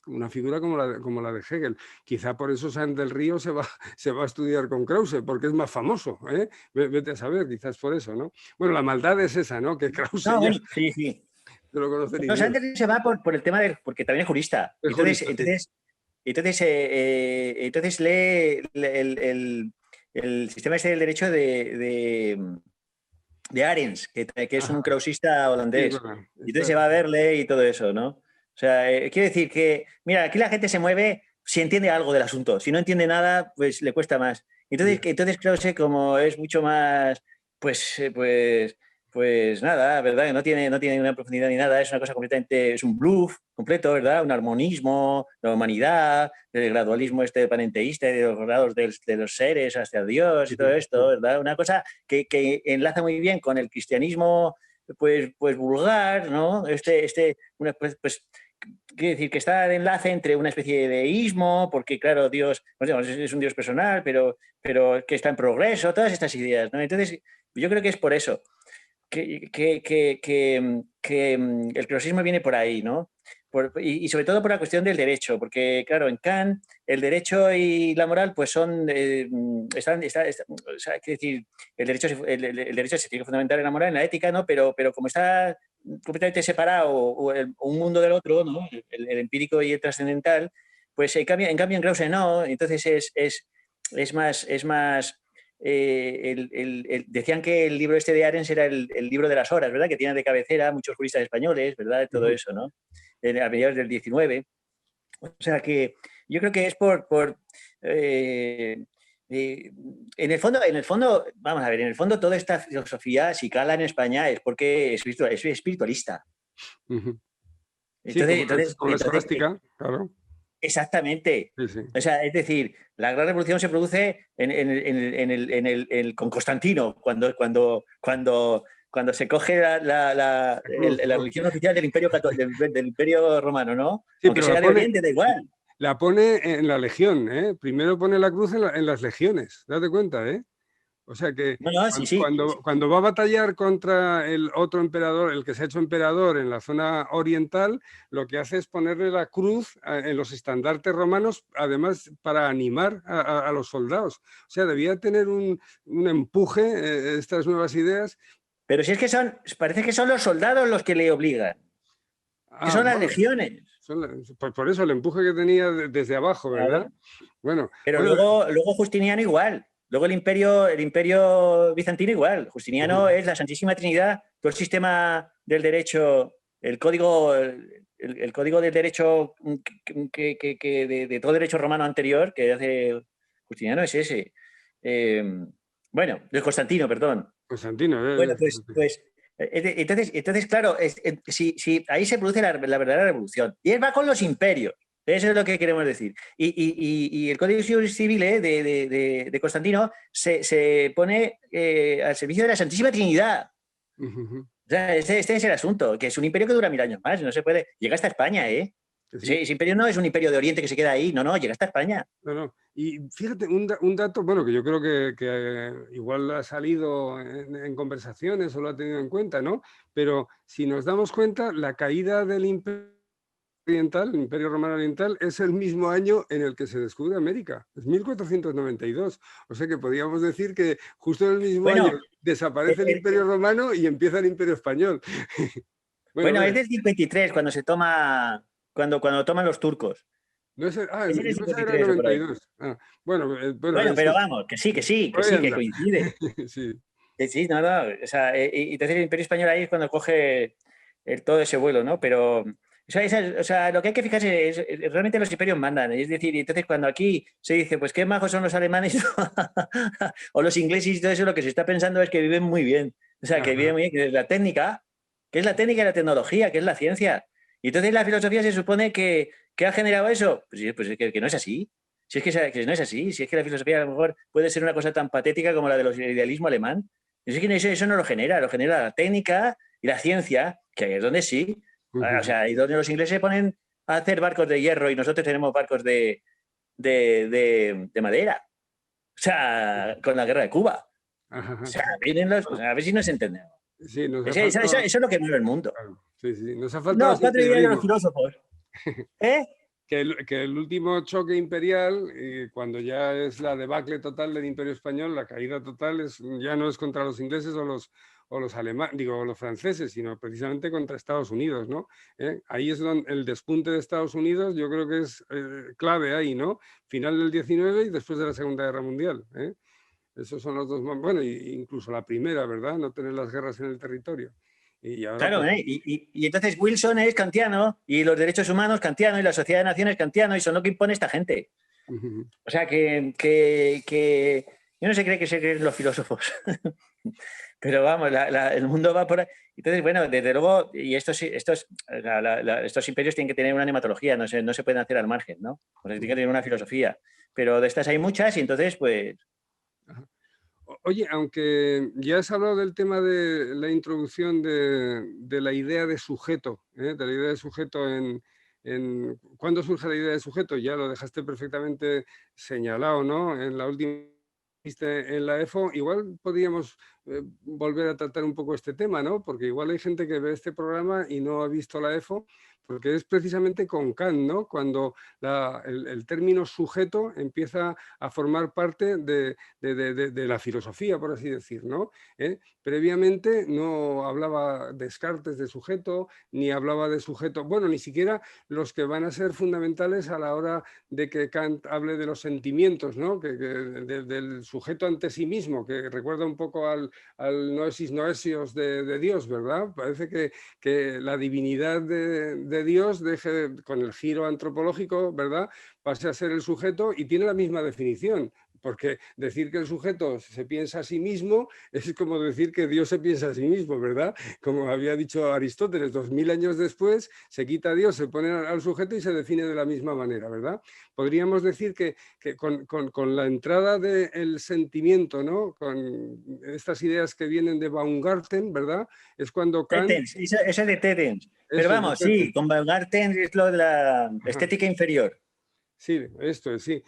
una figura como la de Hegel. Quizá por eso San del Río se va a estudiar con Krause, porque es más famoso, ¿eh? Vete a saber, quizás por eso, ¿no? Bueno, la maldad es esa, ¿no? Que Krause No, ya bueno, sí, sí. no lo conoce ni No, Dios. Sanders se va por el tema del, porque también es jurista. Es jurista, sí. Entonces lee el sistema ese del derecho de Arens, que es un Ajá. krausista Sí, es holandés. verdad. Y entonces se va a verle y todo eso, ¿no? O sea, quiero decir que, mira, aquí la gente se mueve si entiende algo del asunto. Si no entiende nada, pues le cuesta más. Entonces Krause, como es mucho más, pues, pues nada, ¿verdad? Que no tiene una profundidad ni nada, es una cosa completamente, es un bluff completo, ¿verdad? Un armonismo, la humanidad, el gradualismo este panenteísta de los grados de los seres hacia Dios y todo esto, ¿verdad? Una cosa que enlaza muy bien con el cristianismo, pues vulgar, ¿no? Pues quiere decir que está el enlace entre una especie de deísmo, porque claro, Dios, no sé, es un Dios personal, pero que está en progreso, todas estas ideas, ¿no? Entonces, yo creo que es por eso que el clasismo viene por ahí, ¿no? Y sobre todo por la cuestión del derecho, porque claro, en Kant el derecho y la moral pues son, o sea, quiero decir, el derecho se tiene que fundamentar en la moral, en la ética, ¿no? Pero como está completamente separado un mundo del otro, ¿no? El empírico y el trascendental, pues en cambio en Krause no, entonces es más decían que el libro este de Arens era el libro de las horas, ¿verdad? Que tiene de cabecera muchos juristas españoles, ¿verdad? Todo eso, ¿no? A mediados del 19. O sea que yo creo que es en el fondo, vamos a ver, en el fondo toda esta filosofía, si cala en España, es porque es espiritualista. Sí, como la Entonces, escolástica, claro. exactamente. Sí, sí. O sea, es decir, la gran revolución se produce con Constantino, cuando se coge la Cruz, ¿no? religión oficial del Imperio, del Imperio Romano, ¿no? Sí, Aunque pero sea de Oriente, da igual. la pone en la legión, ¿eh? Primero pone la cruz en las legiones, date cuenta, ¿eh? O sea que No, no, sí, sí. cuando va a batallar contra el otro emperador, el que se ha hecho emperador en la zona oriental, lo que hace es ponerle la cruz en los estandartes romanos, además para animar a los soldados. O sea, debía tener un empuje estas nuevas ideas. Pero si es que parece que son los soldados los que le obligan, que son las Bueno, legiones. por eso el empuje que tenía desde abajo, ¿verdad? Claro. Bueno, Pero luego Justiniano igual. Luego el imperio bizantino igual. Justiniano es la Santísima Trinidad, todo el sistema del derecho, el código del derecho de todo derecho romano anterior que hace Justiniano es ese. Bueno, de Constantino, perdón. Constantino, Bueno, entonces, claro, si ahí se produce la verdadera revolución. Y él va con los imperios. Eso es lo que queremos decir. Y el Código Civil de Constantino se pone al servicio de la Santísima Trinidad. O sea, este es el asunto, que es un imperio que dura 1000 años más. No se puede. Llega hasta España, ¿eh? Sí, ese imperio no es un imperio de Oriente que se queda ahí, no, llega hasta España. No. Y fíjate, un dato, bueno, que yo creo que igual ha salido en conversaciones o lo ha tenido en cuenta, ¿no? Pero si nos damos cuenta, la caída del imperio oriental, el Imperio Romano Oriental, es el mismo año en el que se descubre América, es 1492. O sea que podríamos decir que justo en el mismo Bueno, año desaparece el Imperio Romano y empieza el Imperio Español. Bueno, es del siglo XXIII cuando se toma, cuando toman los turcos. No es, Es en el no siglo era XXIII o por ahí. 92. Bueno, Bueno, pero vamos, que sí, que coincide. Sí. Que sí, no. O sea, y entonces el Imperio Español ahí es cuando coge todo ese vuelo, ¿no? Pero, o sea, lo que hay que fijarse es, realmente los imperios mandan. Es decir, entonces cuando aquí se dice, pues qué majos son los alemanes o los ingleses y todo eso, lo que se está pensando es que viven muy bien. O sea, que viven muy bien, que es la técnica, que es la técnica y la tecnología, que es la ciencia. Y entonces la filosofía se supone que ha generado eso. Pues es que no es así. Si es que no es así, si es que la filosofía a lo mejor puede ser una cosa tan patética como la del idealismo alemán. Es que eso no lo genera la técnica y la ciencia, que ahí es donde sí. O sea, ahí donde los ingleses ponen a hacer barcos de hierro y nosotros tenemos barcos de madera. O sea, con la guerra de Cuba. O sea, vienen a ver si nos entendemos. Sí, nos ha Eso faltado, es lo que mueve el mundo. claro, sí, nos ha faltado No, ese 4 ideas de los interiorismo. filósofos. ¿Eh? Que el último choque imperial, cuando ya es la debacle total del Imperio Español, la caída total, ya no es contra los ingleses o los alemanes, digo, los franceses, sino precisamente contra Estados Unidos, ¿no? Ahí es donde el despunte de Estados Unidos, yo creo que es clave ahí, ¿no? Final del 19 y después de la Segunda Guerra Mundial. Esos son los dos, bueno, incluso la primera, ¿verdad? No tener las guerras en el territorio. Y ahora, Claro, pues, y entonces Wilson es kantiano y los derechos humanos kantiano y la sociedad de naciones kantiano y son lo que impone esta gente. O sea que yo no sé cree que se creen los filósofos, pero vamos, el mundo va por ahí. Entonces, bueno, desde luego, y estos imperios tienen que tener una nematología, no se pueden hacer al margen, ¿no? O sea, tienen que tener una filosofía, pero de estas hay muchas y entonces, pues... Oye, aunque ya has hablado del tema de la introducción de la idea de sujeto, de la idea de sujeto ¿cuándo surge la idea de sujeto? Ya lo dejaste perfectamente señalado, ¿no? En la última en la EFO, igual podríamos volver a tratar un poco este tema, ¿no? Porque igual hay gente que ve este programa y no ha visto la EFO, porque es precisamente con Kant, ¿no? Cuando el término sujeto empieza a formar parte de la filosofía, por así decir, ¿no? Previamente no hablaba Descartes de sujeto, ni hablaba de sujeto, bueno, ni siquiera los que van a ser fundamentales a la hora de que Kant hable de los sentimientos, ¿no? Del sujeto ante sí mismo, que recuerda un poco al noesis noesios de Dios, ¿verdad? Parece que la divinidad de Dios deje, con el giro antropológico, ¿verdad?, pase a ser el sujeto y tiene la misma definición. Porque decir que el sujeto se piensa a sí mismo es como decir que Dios se piensa a sí mismo, ¿verdad? Como había dicho Aristóteles, 2000 años después se quita a Dios, se pone al sujeto y se define de la misma manera, ¿verdad? Podríamos decir que con la entrada del sentimiento, ¿no? Con estas ideas que vienen de Baumgarten, ¿verdad? Es cuando Kant... Eso es de Tetens. Pero Eso es de vamos, sí, Tetens. con Baumgarten es lo de la Ajá. estética inferior. Sí, esto es, sí.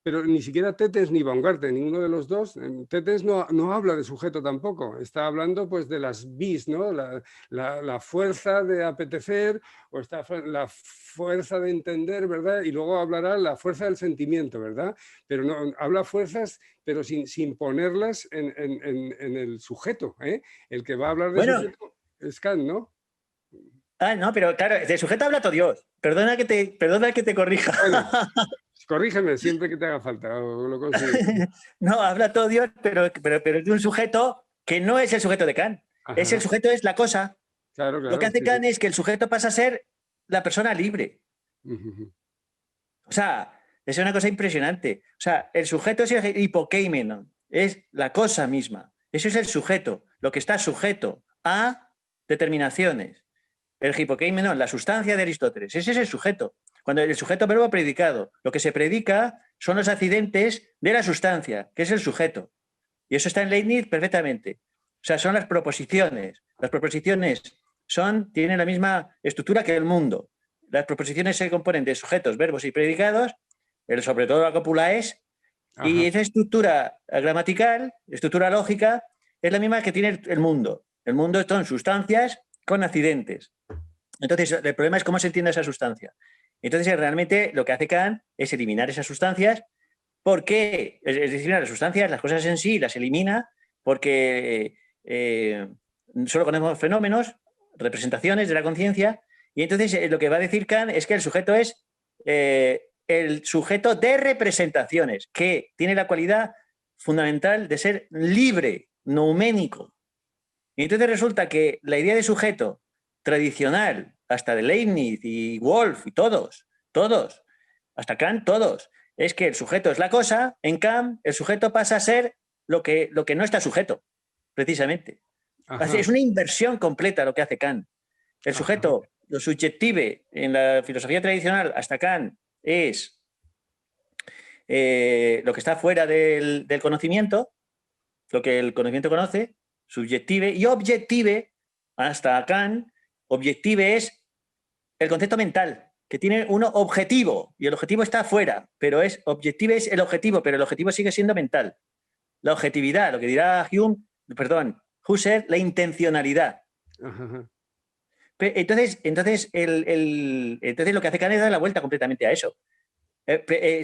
Pero ni siquiera Tetens ni Baumgarten, ninguno de los dos. Tetens no habla de sujeto tampoco. Está hablando pues de las vis, ¿no? La fuerza de apetecer o la fuerza de entender, ¿verdad? Y luego hablará la fuerza del sentimiento, ¿verdad? Pero no, habla fuerzas, pero sin ponerlas en el sujeto, ¿eh? El que va a hablar de Bueno, sujeto es Kant, ¿no? no, pero claro, de sujeto habla todo Dios. Perdona que te corrija. Bueno, corrígeme siempre que te haga falta, o lo considero. No, habla todo Dios, pero es de un sujeto que no es el sujeto de Kant. Ajá, El sujeto es la cosa. claro, Lo que claro, hace sí, sí. Kant es que el sujeto pasa a ser la persona libre. O sea, es una cosa impresionante. O sea, el sujeto es el hipokeimenon, es la cosa misma. Eso es el sujeto, lo que está sujeto a determinaciones. El hipokeimenon, la sustancia de Aristóteles, ese es el sujeto. Cuando el sujeto verbo predicado, lo que se predica son los accidentes de la sustancia, que es el sujeto. Y eso está en Leibniz perfectamente. O sea, son las proposiciones. Las proposiciones tienen la misma estructura que el mundo. las proposiciones se componen de sujetos, verbos y predicados, sobre todo la cópula es, y esa estructura gramatical, estructura lógica, es la misma que tiene el mundo. El mundo son sustancias con accidentes. Entonces, el problema es cómo se entiende esa sustancia. Entonces, realmente lo que hace Kant es eliminar esas sustancias. ¿Por qué? Es decir, las sustancias, las cosas en sí, las elimina porque solo conocemos fenómenos, representaciones de la conciencia, y entonces lo que va a decir Kant es que el sujeto es el sujeto de representaciones, que tiene la cualidad fundamental de ser libre, nouménico. Y entonces resulta que la idea de sujeto tradicional, hasta de Leibniz y Wolff y todos, hasta Kant, todos, es que el sujeto es la cosa. En Kant, el sujeto pasa a ser lo que no está sujeto, precisamente. Es una inversión completa lo que hace Kant. El sujeto, lo subjective en la filosofía tradicional hasta Kant es lo que está fuera del conocimiento, lo que el conocimiento conoce, subjective, y objective hasta Kant. Objective es el concepto mental, que tiene uno objetivo, y el objetivo está afuera, pero objective es el objetivo, pero el objetivo sigue siendo mental. La objetividad, lo que dirá Husserl, la intencionalidad. Entonces lo que hace Kant es dar la vuelta completamente a eso.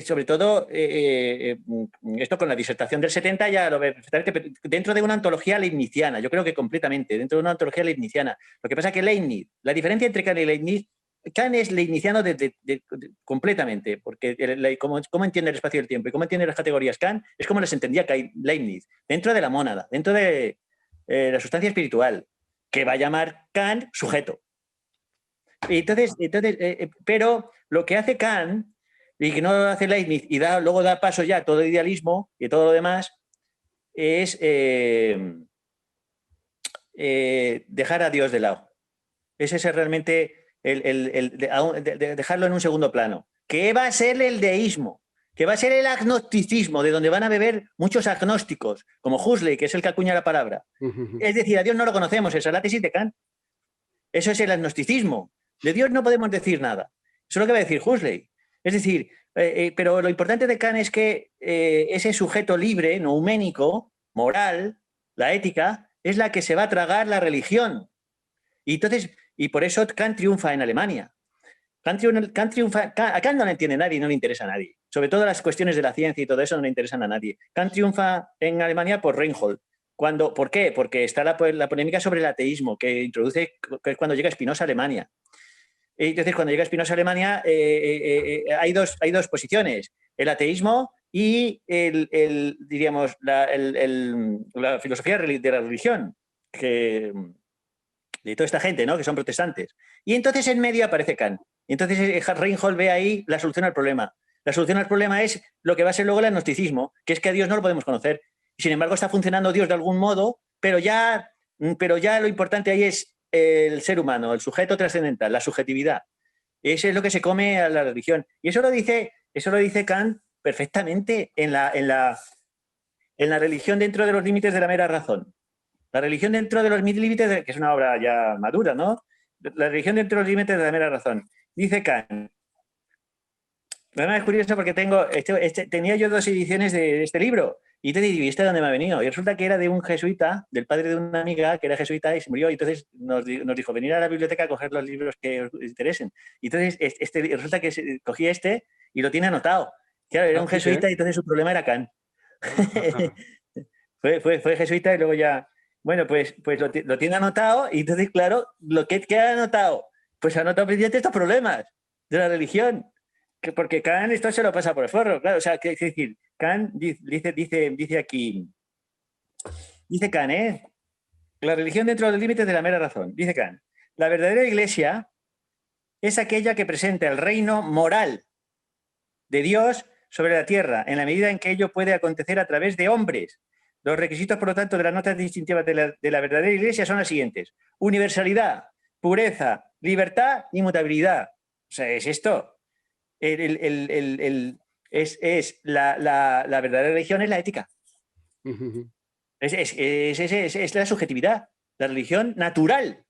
Sobre todo, esto con la disertación del 70 ya lo ve perfectamente, dentro de una ontología leibniziana, yo creo que completamente, dentro de una ontología leibniziana. Lo que pasa es que Leibniz, la diferencia entre Kant y Leibniz, Kant es leibniziano completamente, porque cómo entiende el espacio y el tiempo y cómo entiende las categorías Kant es como les entendía Leibniz, dentro de la mónada, dentro de la sustancia espiritual, que va a llamar Kant sujeto. Pero lo que hace Kant, y que no lo hace Leibniz, y luego da paso ya a todo idealismo y todo lo demás, es dejar a Dios de lado. Ese es realmente dejarlo en un segundo plano. ¿Qué va a ser el deísmo? ¿Qué va a ser el agnosticismo? De donde van a beber muchos agnósticos, como Huxley, que es el que acuña la palabra. Es decir, a Dios no lo conocemos, esa es la tesis de Kant. Eso es el agnosticismo. De Dios no podemos decir nada. Eso es lo que va a decir Huxley. Es decir, pero lo importante de Kant es que ese sujeto libre, nouménico, moral, la ética, es la que se va a tragar la religión. Y por eso Kant triunfa en Alemania. A Kant no le entiende nadie, no le interesa a nadie. Sobre todo las cuestiones de la ciencia y todo eso no le interesan a nadie. Kant triunfa en Alemania por Reinhold. ¿Por qué? Porque está la polémica sobre el ateísmo que introduce, que es cuando llega Spinoza a Alemania. Entonces, cuando llega Spinoza a Alemania, hay dos posiciones: el ateísmo y diríamos, la filosofía de la religión, de toda esta gente, ¿no?, que son protestantes. Y entonces en medio aparece Kant. Y entonces Reinhold ve ahí la solución al problema. La solución al problema es lo que va a ser luego el agnosticismo, que es que a Dios no lo podemos conocer. Y sin embargo está funcionando Dios de algún modo, pero ya lo importante ahí es el ser humano, el sujeto trascendental, la subjetividad. Eso es lo que se come a la religión. Y eso lo dice Kant perfectamente en la religión dentro de los límites de la mera razón. La religión dentro de los límites, que es una obra ya madura, ¿no? La religión dentro de los límites de la mera razón. Dice Kant. Además es curioso porque tenía yo 2 ediciones de este libro. Y te digo, ¿y este de dónde me ha venido? Y resulta que era de un jesuita, del padre de una amiga que era jesuita y se murió. Y entonces nos dijo, venir a la biblioteca a coger los libros que os interesen. Y entonces resulta que cogí y lo tiene anotado. Claro, era un jesuita y entonces su problema era Kant. fue jesuita y luego ya... Bueno, pues lo tiene anotado y entonces, claro, lo que ha anotado, pues ha anotado precisamente estos problemas de la religión. Porque Kant esto se lo pasa por el forro, claro. O sea, es decir, Kant dice aquí, dice Kant, la religión dentro de los límites de la mera razón. Dice Kant, la verdadera iglesia es aquella que presenta el reino moral de Dios sobre la tierra, en la medida en que ello puede acontecer a través de hombres. Los requisitos, por lo tanto, de las notas distintivas de la verdadera iglesia son las siguientes: universalidad, pureza, libertad y mutabilidad. O sea, es esto. La verdadera religión es la ética. Es la subjetividad, la religión natural.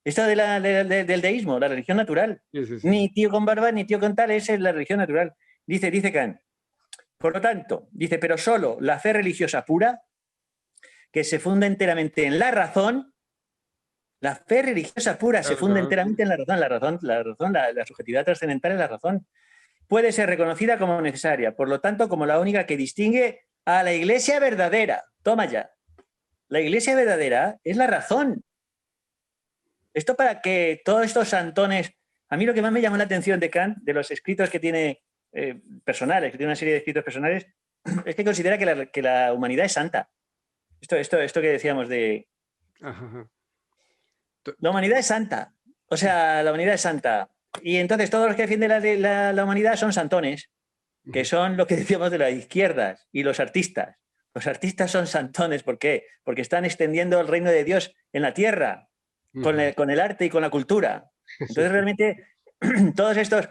Esto del deísmo, la religión natural. Sí, sí, sí. Ni tío con barba, ni tío con tal, esa es la religión natural. Dice Kant. Por lo tanto, dice, pero solo la fe religiosa pura, que se funda enteramente en la razón, la fe religiosa pura se Claro, funda claro. enteramente en la subjetividad trascendental es la razón, puede ser reconocida como necesaria, por lo tanto, como la única que distingue a la iglesia verdadera. Toma ya. La iglesia verdadera es la razón. Esto para que todos estos santones... A mí lo que más me llamó la atención de Kant, de los escritos que tiene personales, que tiene una serie de escritos personales, es que considera que la humanidad es santa. Esto que decíamos de... Ajá, ajá. La humanidad es santa. O sea, la humanidad es santa. Y entonces todos los que defienden la humanidad son santones, que son lo que decíamos de las izquierdas y los artistas. Los artistas son santones, ¿por qué? Porque están extendiendo el reino de Dios en la tierra, con el arte y con la cultura. Entonces realmente todos estos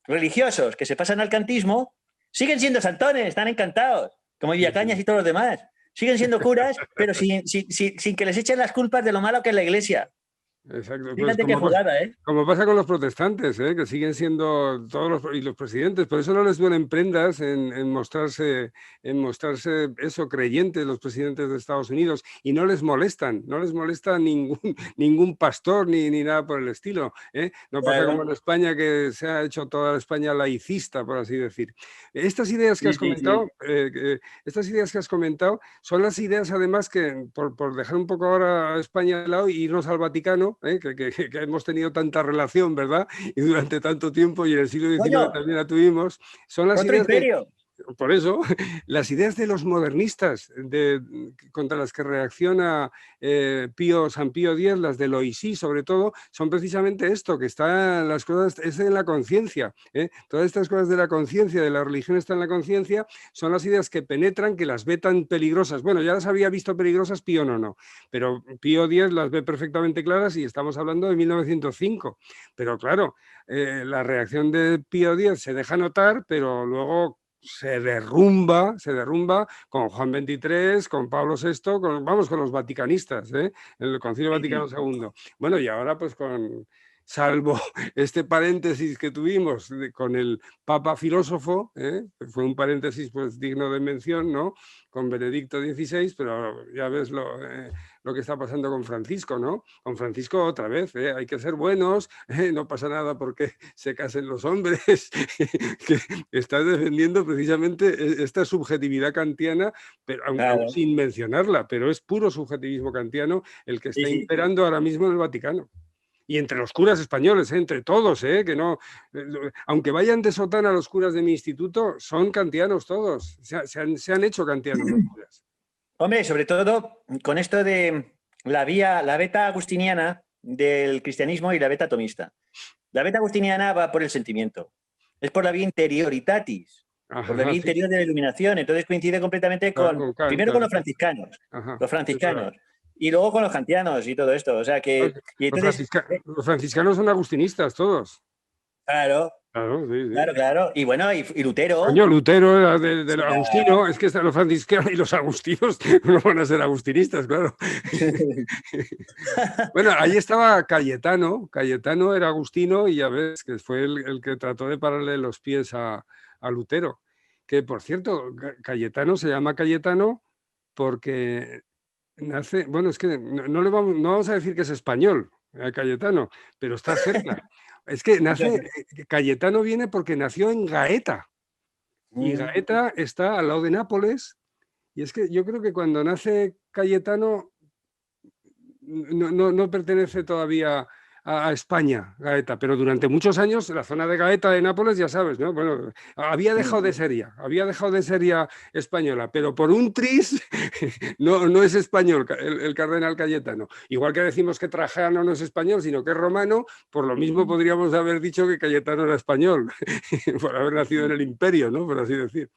religiosos que se pasan al kantismo siguen siendo santones, están encantados, como Villacañas y todos los demás. Siguen siendo curas, pero sin que les echen las culpas de lo malo que es la iglesia. Exacto. Pues Fíjate qué jugada, ¿eh? como pasa con los protestantes, que siguen siendo y los presidentes, por eso no les duelen prendas en mostrarse eso, creyentes los presidentes de Estados Unidos, y no les molesta ningún pastor ni nada por el estilo. No pasa Claro. como en España, que se ha hecho toda la España laicista, por así decir. Estas ideas que has comentado, son las ideas, además, que por dejar un poco ahora a España de lado e irnos al Vaticano, que hemos tenido tanta relación, ¿verdad? Y durante tanto tiempo, y en el siglo XIX ¡Coño! también la tuvimos, son las ¡Otro ideas imperio! por eso, las ideas de los modernistas contra las que reacciona San Pío X, las de Loisy sobre todo, son precisamente esto, que están las cosas, es en la conciencia. Todas estas cosas de la conciencia, de la religión está en la conciencia, son las ideas que penetran, que las ve tan peligrosas. Bueno, ya las había visto peligrosas Pío no, pero Pío X las ve perfectamente claras, y estamos hablando de 1905. Pero claro, la reacción de Pío X se deja notar, pero luego se derrumba con Juan XXIII, con Pablo VI, con los vaticanistas, en el Concilio Vaticano II. Bueno, y ahora pues salvo este paréntesis que tuvimos con el Papa filósofo, fue un paréntesis pues digno de mención, ¿no? Con Benedicto XVI, pero ya ves lo que está pasando con Francisco, ¿no? Con Francisco otra vez, hay que ser buenos, no pasa nada porque se casen los hombres, que está defendiendo precisamente esta subjetividad kantiana, pero aún sin mencionarla, pero es puro subjetivismo kantiano el que está imperando ahora mismo en el Vaticano. Y entre los curas españoles, entre todos, que no, aunque vayan de sotana los curas de mi instituto, son kantianos todos, se han hecho kantianos los curas. Hombre, sobre todo con esto de la beta agustiniana del cristianismo y la beta tomista. La beta agustiniana va por el sentimiento, es por la vía interioritatis, por la vía interior de la iluminación. Entonces coincide completamente primero con los franciscanos, y luego con los kantianos y todo esto. O sea que... los franciscanos son agustinistas todos. Claro. Claro, sí. Claro. Y bueno, y Lutero. Coño, Lutero era del agustino, es que los franciscanos y los agustinos no van a ser agustinistas, claro. Bueno, ahí estaba Cayetano era agustino, y ya ves que fue el que trató de pararle los pies a Lutero. Que, por cierto, Cayetano se llama Cayetano porque nace, bueno, es que no vamos a decir que es español, Cayetano, pero está cerca. Es que Cayetano viene porque nació en Gaeta, y Gaeta está al lado de Nápoles, y es que yo creo que cuando nace Cayetano no pertenece todavía a España, Gaeta, pero durante muchos años la zona de Gaeta de Nápoles, ya sabes, ¿no? Bueno, había dejado de ser ya española, pero por un tris no es español el cardenal Cayetano. Igual que decimos que Trajano no es español, sino que es romano, por lo mismo podríamos haber dicho que Cayetano era español, por haber nacido en el imperio, ¿no? Por así decir.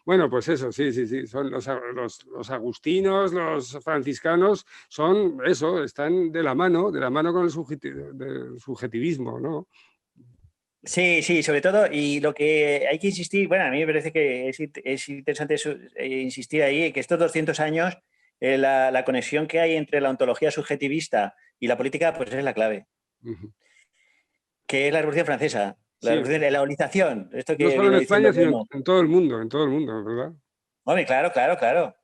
Bueno, pues eso, sí, son los agustinos, los franciscanos, son eso, están de la mano con el subjetivismo, ¿no? Sí, sobre todo, y lo que hay que insistir, bueno, a mí me parece que es interesante insistir ahí, que estos 200 años, la conexión que hay entre la ontología subjetivista y la política pues es la clave, que es la Revolución Francesa, Sí. la olinización. Esto que No solo en vino diciendo España, sino Bueno. en todo el mundo, ¿verdad? Hombre, claro.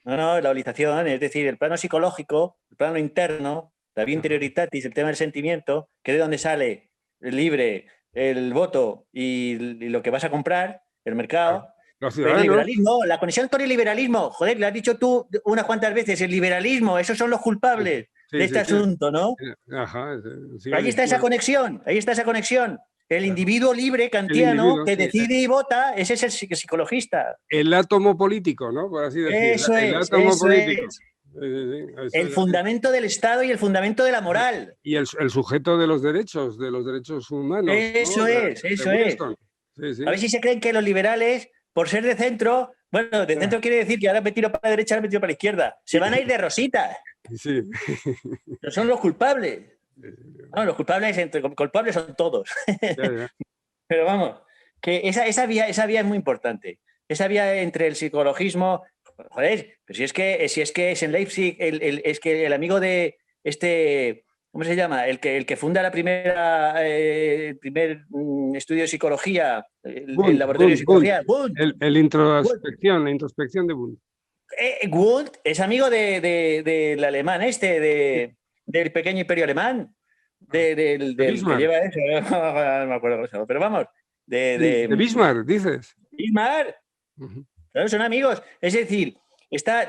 No, la holización, es decir, el plano psicológico, el plano interno, la via interioritatis, el tema del sentimiento, que de donde sale el libre, el voto y lo que vas a comprar, el mercado. Los Pues el ciudadanos. liberalismo, la conexión con el liberalismo, joder, lo has dicho tú unas cuantas veces, el liberalismo, esos son los culpables de este Sí. asunto, ¿no? Ajá, sí, Ahí está esa conexión, ahí está esa conexión. El individuo libre el kantiano individuo, que sí, decide y vota, ese es el psicologista. el átomo político, ¿no? Por así decir, el átomo Eso político. es. Eso El es así. fundamento del Estado y el fundamento de la moral. Y el sujeto de los derechos humanos, ¿no? Eso es, De eso es. Winston. Sí. A ver si se creen que los liberales, por ser de centro, bueno, de centro quiere decir que ahora me tiro para la derecha, ahora me tiro para la izquierda. Se van a ir de rosita. Sí. No son los culpables. No, los culpables, culpables son todos. Ya. Pero vamos, que esa vía es muy importante. Esa vía entre el psicologismo. Joder, pero si es que es en Leipzig, es que el amigo de este, ¿cómo se llama? El que funda el primer estudio de psicología, el laboratorio de Bund. psicología, Wundt. La introspección de Bund. Wundt es amigo del alemán del pequeño imperio alemán, del que Bismarck. lleva eso, no me acuerdo cómo se llama, pero vamos, De Bismarck, dices. Bismarck. Claro, son amigos. Es decir,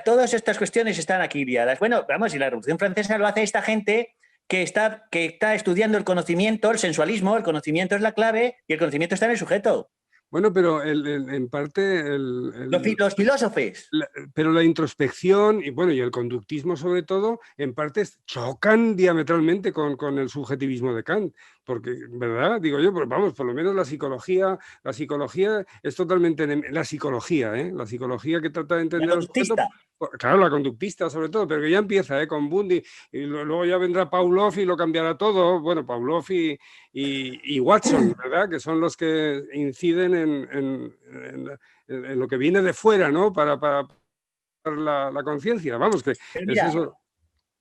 todas estas cuestiones están aquí liadas. Bueno, vamos, y la Revolución Francesa lo hace esta gente que está estudiando el conocimiento, el sensualismo, el conocimiento es la clave y el conocimiento está en el sujeto. Bueno, pero en parte Los filósofos. pero la introspección y bueno, y el conductismo sobre todo, en parte chocan diametralmente con el subjetivismo de Kant, porque, ¿verdad? Digo yo, pues vamos, por lo menos la psicología es totalmente la psicología, ¿eh? La psicología que trata de entender al sujeto, claro, la conductista sobre todo, pero que ya empieza, con Bundy, y luego ya vendrá Pavlov y lo cambiará todo, bueno, Pavlov y Watson, ¿verdad? Que son los que inciden en lo que viene de fuera, ¿no? Para la conciencia. Vamos, que Mira, es eso.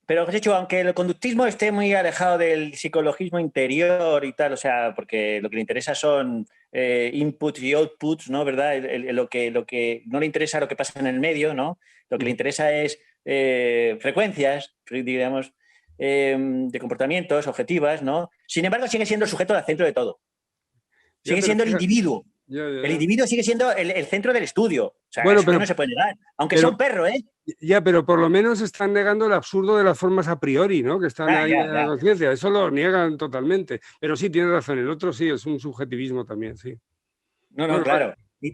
Pero, José, aunque el conductismo esté muy alejado del psicologismo interior y tal, o sea, porque lo que le interesa son inputs y outputs, ¿no? ¿Verdad? Lo que no le interesa lo que pasa en el medio, ¿no? Lo que le interesa es frecuencias, digamos, de comportamientos, objetivas, ¿no? Sin embargo, sigue siendo el sujeto al centro de todo. Sigue siendo el individuo. El individuo sigue siendo el centro del estudio. O sea, bueno, eso pero, no se puede negar. Aunque sea un perro, ¿eh? Ya, pero por lo menos están negando el absurdo de las formas a priori, ¿no? Que están ahí en la conciencia. Eso lo niegan totalmente. Pero sí, tienes razón. El otro sí es un subjetivismo también, sí. No, bueno, claro. Y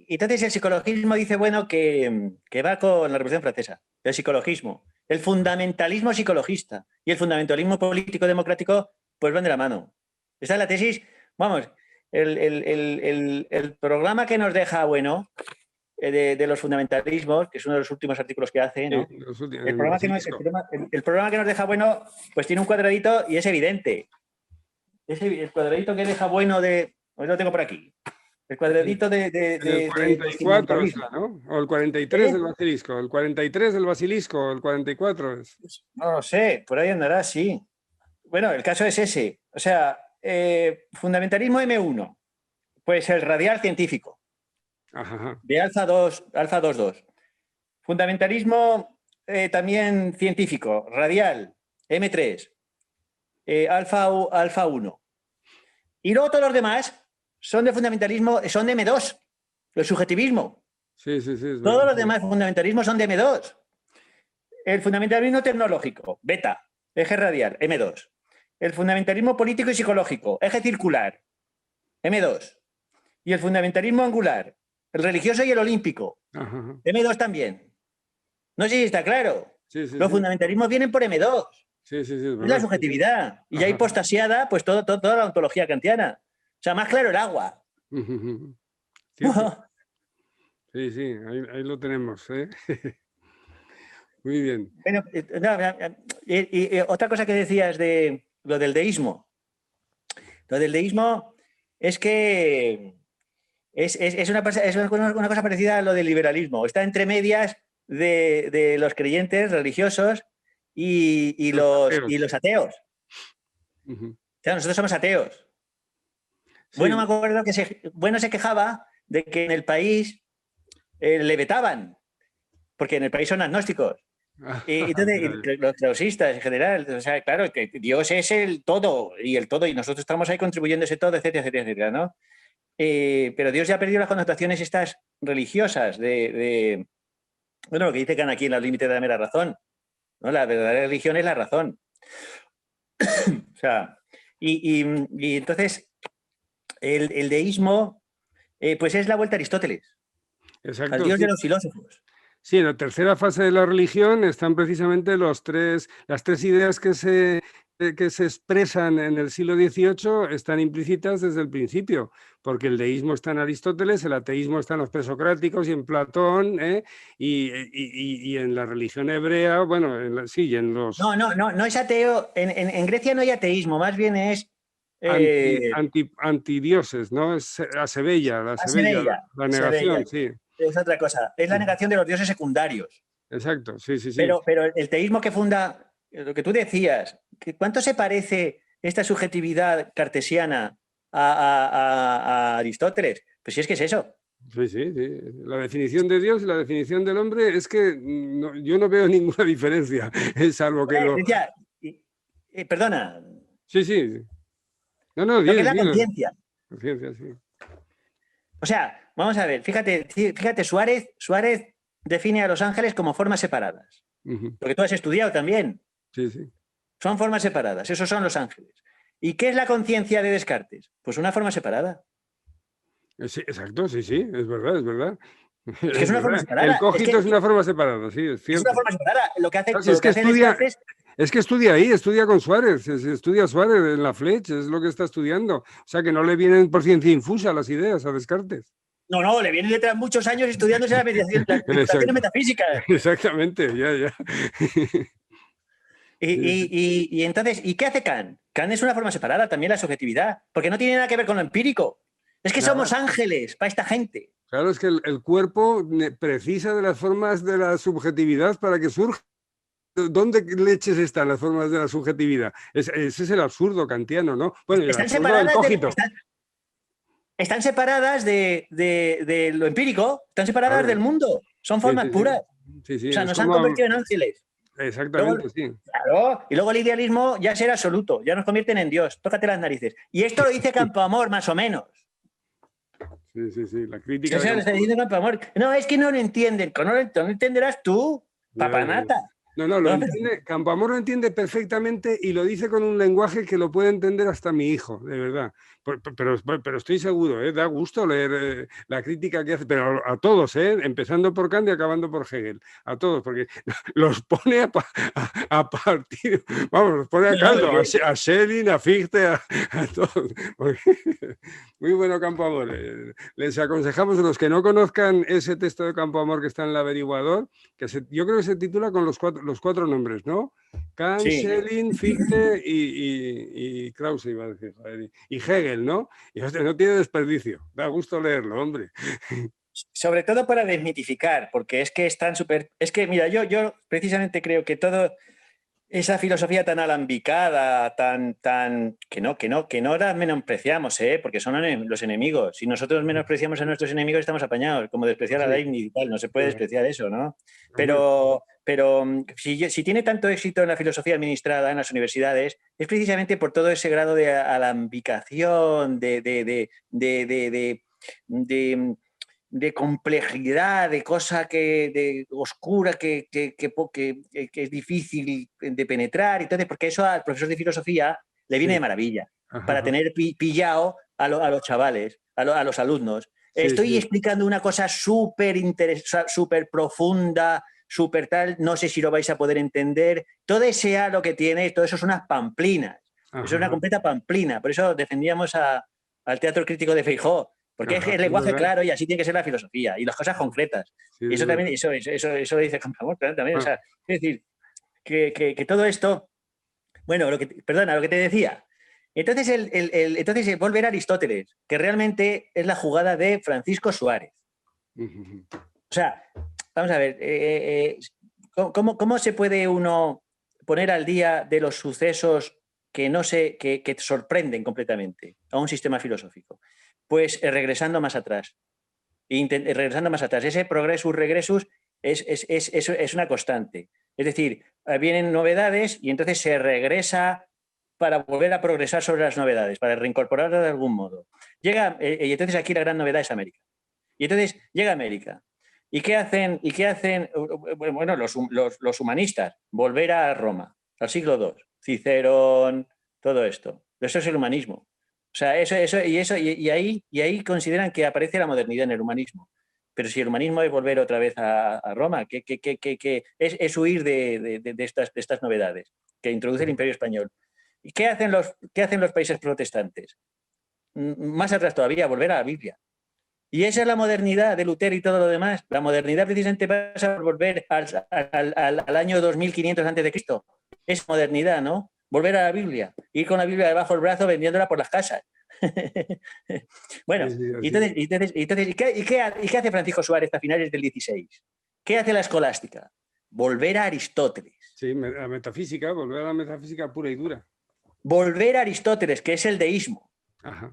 entonces el psicologismo dice, bueno, que va con la Revolución Francesa. El psicologismo. El fundamentalismo psicologista y el fundamentalismo político-democrático pues van de la mano. Esta es la tesis, vamos, el programa que nos deja, bueno, de los fundamentalismos, que es uno de los últimos artículos que hace, ¿no? Sí, el programa que nos deja, bueno, pues tiene un cuadradito y es evidente. El cuadradito que deja bueno hoy lo tengo por aquí. El cuadradito el 44 está, ¿no? O el 43 del basilisco. El 43 del basilisco, el 44 es. No lo sé, por ahí andará, sí. Bueno, el caso es ese. O sea, fundamentalismo M1, pues el radial científico. Ajá. De alfa 2.2. Fundamentalismo también científico, radial, M3, alfa 1. Y luego todos los demás son de fundamentalismo, son de M2, el subjetivismo. Sí. Todos los demás fundamentalismos son de M2. El fundamentalismo tecnológico, beta, eje radial, M2. El fundamentalismo político y psicológico, eje circular, M2. Y el fundamentalismo angular, el religioso y el olímpico, ajá. M2 también. No sé si está claro. Los fundamentalismos vienen por M2. Sí, es la subjetividad. Y ya hipostasiada, pues toda la ontología kantiana. O sea, más claro el agua. Sí, ahí lo tenemos, ¿eh? Muy bien. Bueno, y otra cosa que decías de lo del deísmo. Lo del deísmo es que es una cosa parecida a lo del liberalismo. Está entre medias de los creyentes religiosos y los ateos. O sea, nosotros somos ateos. Sí. Bueno, me acuerdo que Bueno se quejaba de que en el país le vetaban, porque en el país son agnósticos. Y entonces, los clausistas en general, o sea, claro, que Dios es el todo, y nosotros estamos ahí contribuyendo ese todo, etcétera, etcétera, etcétera, ¿no? Pero Dios ya ha perdido las connotaciones estas religiosas bueno, lo que dice Kant aquí en los límites de la mera razón, ¿no? La verdadera religión es la razón. O sea, y entonces el deísmo, pues es la vuelta a Aristóteles, Exacto, al Dios sí. de los filósofos. Sí, en la tercera fase de la religión están precisamente las tres ideas que se expresan en el siglo XVIII, están implícitas desde el principio, porque el deísmo está en Aristóteles, el ateísmo está en los presocráticos y en Platón, y en la religión hebrea, bueno, sí, y en los... No es ateo. En Grecia no hay ateísmo, más bien es... antidioses, ¿no? Es asebella, la negación, sí. Es otra cosa. Es la negación de los dioses secundarios. Exacto, sí, sí, sí. Pero el teísmo que funda, lo que tú decías, ¿cuánto se parece esta subjetividad cartesiana a Aristóteles? Pues sí, es que es eso. Sí, sí, sí. La definición de Dios y la definición del hombre es que yo no veo ninguna diferencia, salvo que lo... Decía, perdona. Sí, sí. No, Lo que es la dilo. conciencia. Conciencia, sí. O sea, vamos a ver, fíjate, Suárez define a los ángeles como formas separadas. Porque tú has estudiado también. Sí, sí. Son formas separadas, esos son los ángeles. ¿Y qué es la conciencia de Descartes? Pues una forma separada. Sí, exacto, sí, sí, es verdad, es verdad. Es que es una forma separada. El cogito es una forma separada, sí, es cierto. Es una forma separada. Lo que hace, Claro, es que Descartes... Es que estudia ahí, estudia con Suárez, estudia Suárez en la Fletch, es lo que está estudiando. O sea, que no le vienen por ciencia infusa las ideas a Descartes. No, le vienen detrás muchos años estudiándose las meditaciones metafísicas. Exactamente, ya. Y entonces, ¿y qué hace Kant? Kant es una forma separada, también la subjetividad, porque no tiene nada que ver con lo empírico. Es que somos ángeles para esta gente. Claro, es que el cuerpo precisa de las formas de la subjetividad para que surja. ¿Dónde leches están las formas de la subjetividad? Ese es el absurdo kantiano, ¿no? Bueno, Están separadas de lo empírico, están separadas del mundo, son formas puras. Sí, o sea, nos han convertido en ángeles. Exactamente, sí. Claro, y luego el idealismo ya será absoluto, ya nos convierten en Dios, tócate las narices. Y esto lo dice Campoamor, más o menos. Sí, la crítica. Eso lo está diciendo Campoamor. No, es que no lo entienden, no lo entenderás tú, papanata. No, lo entiende, Campoamor lo entiende perfectamente y lo dice con un lenguaje que lo puede entender hasta mi hijo, de verdad. Pero estoy seguro, da gusto leer la crítica que hace, pero a todos, empezando por Kant y acabando por Hegel, a todos, porque los pone a partir, vamos, los pone a caldo, a Schelling, a Fichte, a todos. Muy bueno Campoamor. Les aconsejamos a los que no conozcan ese texto de Campoamor que está en el averiguador, yo creo que se titula con los cuatro nombres, ¿no? Kant, Schelling, Fichte y Krause, iba a decir, y Hegel, ¿no? Y no tiene desperdicio. Da gusto leerlo, hombre. Sobre todo para desmitificar, porque es que es tan súper... Es que, mira, yo precisamente creo que todo esa filosofía tan alambicada, que no la menospreciamos, porque son los enemigos. Si nosotros menospreciamos a nuestros enemigos, estamos apañados, como despreciar a Leibniz y tal, no se puede despreciar eso, ¿no? Pero si tiene tanto éxito en la filosofía administrada en las universidades, es precisamente por todo ese grado de alambicación, de complejidad, de cosa oscura que es difícil de penetrar. Entonces, porque eso al profesor de filosofía le viene de maravilla, para tener pillado a los chavales, a los alumnos. Estoy explicando una cosa súper interesante, súper profunda, súper tal, no sé si lo vais a poder entender. Todo ese lo que tiene, todo eso son unas pamplinas. Eso es una completa pamplina. Por eso defendíamos al teatro crítico de Feijóo. Porque es el lenguaje claro y así tiene que ser la filosofía y las cosas concretas. Y eso también, eso lo dice Campoamor también. O sea, es decir, que todo esto, bueno, lo que te decía. Entonces, entonces volver a Aristóteles, que realmente es la jugada de Francisco Suárez. O sea, vamos a ver, ¿cómo se puede uno poner al día de los sucesos que te sorprenden completamente a un sistema filosófico? Pues regresando más atrás. Regresando más atrás. Ese progresus regresus es una constante. Es decir, vienen novedades y entonces se regresa para volver a progresar sobre las novedades, para reincorporarlas de algún modo. Y entonces aquí la gran novedad es América. Y entonces llega América. ¿Y qué hacen? Bueno, los humanistas, volver a Roma, al siglo II, Cicerón, todo esto. Eso es el humanismo. O sea, ahí consideran que aparece la modernidad en el humanismo. Pero si el humanismo es volver otra vez a Roma, es huir de estas novedades que introduce el Imperio Español. ¿Y qué hacen los países protestantes? Más atrás todavía, volver a la Biblia. Y esa es la modernidad de Lutero y todo lo demás. La modernidad precisamente pasa por volver al año 2500 a.C. Es modernidad, ¿no? Volver a la Biblia, ir con la Biblia debajo del brazo vendiéndola por las casas. Bueno, ¿y qué hace Francisco Suárez a finales del 16? ¿Qué hace la escolástica? Volver a Aristóteles. Sí, la metafísica, volver a la metafísica pura y dura. Volver a Aristóteles, que es el deísmo. Ajá.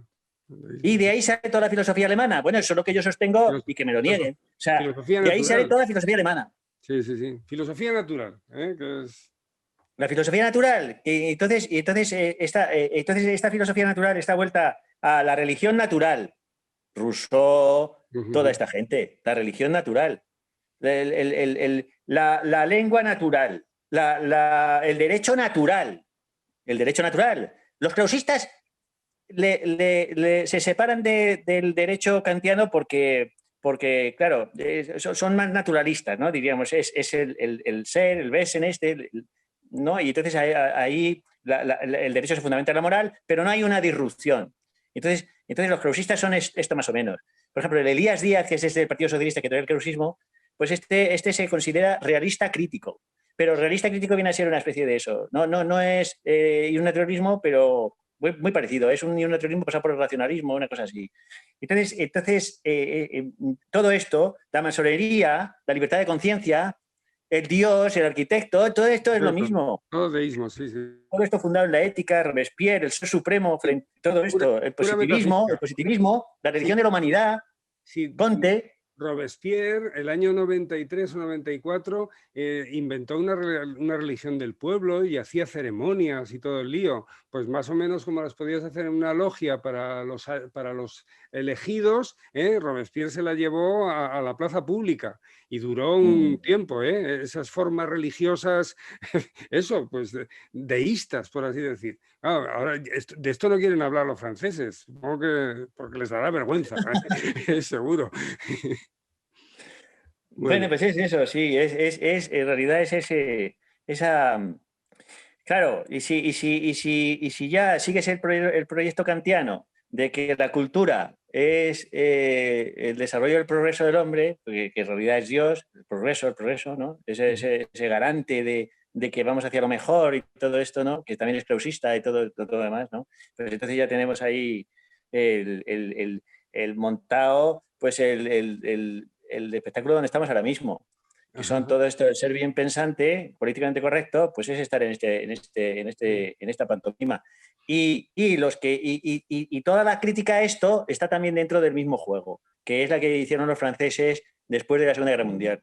Y de ahí sale toda la filosofía alemana. Bueno, eso es lo que yo sostengo y que me lo nieguen. O sea, de ahí sale toda la filosofía alemana. Sí, sí, sí. Filosofía natural, que es... La filosofía natural. Entonces esta filosofía natural está vuelta a la religión natural. Rousseau, toda esta gente. La religión natural. La lengua natural. El derecho natural. El derecho natural. Los clausistas se separan del derecho kantiano porque claro, son más naturalistas, ¿no? Diríamos, es el ser, el wesen ¿no? Y entonces ahí el derecho se fundamenta en la moral, pero no hay una disrupción. Entonces los clausistas son esto más o menos. Por ejemplo, el Elías Díaz, que es del Partido Socialista que trae el clausismo, pues este se considera realista crítico. Pero realista crítico viene a ser una especie de eso. No es un naturalismo, pero muy parecido. Es un naturalismo pasado por el racionalismo, una cosa así. Entonces todo esto, la masonería, la libertad de conciencia, el Dios, el arquitecto, todo esto es lo mismo. Todo deísmo, sí, sí. Todo esto fundado en la ética, Robespierre, el ser supremo, todo esto, el positivismo, la religión de la humanidad, Comte. Robespierre, el año 93 o 94, inventó una religión del pueblo y hacía ceremonias y todo el lío. Pues más o menos como las podías hacer en una logia para los elegidos, Robespierre se la llevó a la plaza pública y duró un tiempo. Esas formas religiosas, eso, pues deístas, por así decir. Ahora, de esto no quieren hablar los franceses, supongo que porque les dará vergüenza, seguro. Bueno, pues es eso, sí, en realidad es esa... Claro, y si ya sigues el proyecto kantiano de que la cultura es el desarrollo del progreso del hombre, que en realidad es Dios, el progreso, ¿no? Ese garante de que vamos hacia lo mejor y todo esto, ¿no? Que también es clausista y todo lo demás, ¿no? Pues entonces ya tenemos ahí el montado, pues el espectáculo donde estamos ahora mismo, que son todo esto de ser bien pensante, políticamente correcto, pues es estar en esta pantomima. Y toda la crítica a esto está también dentro del mismo juego, que es la que hicieron los franceses después de la Segunda Guerra Mundial,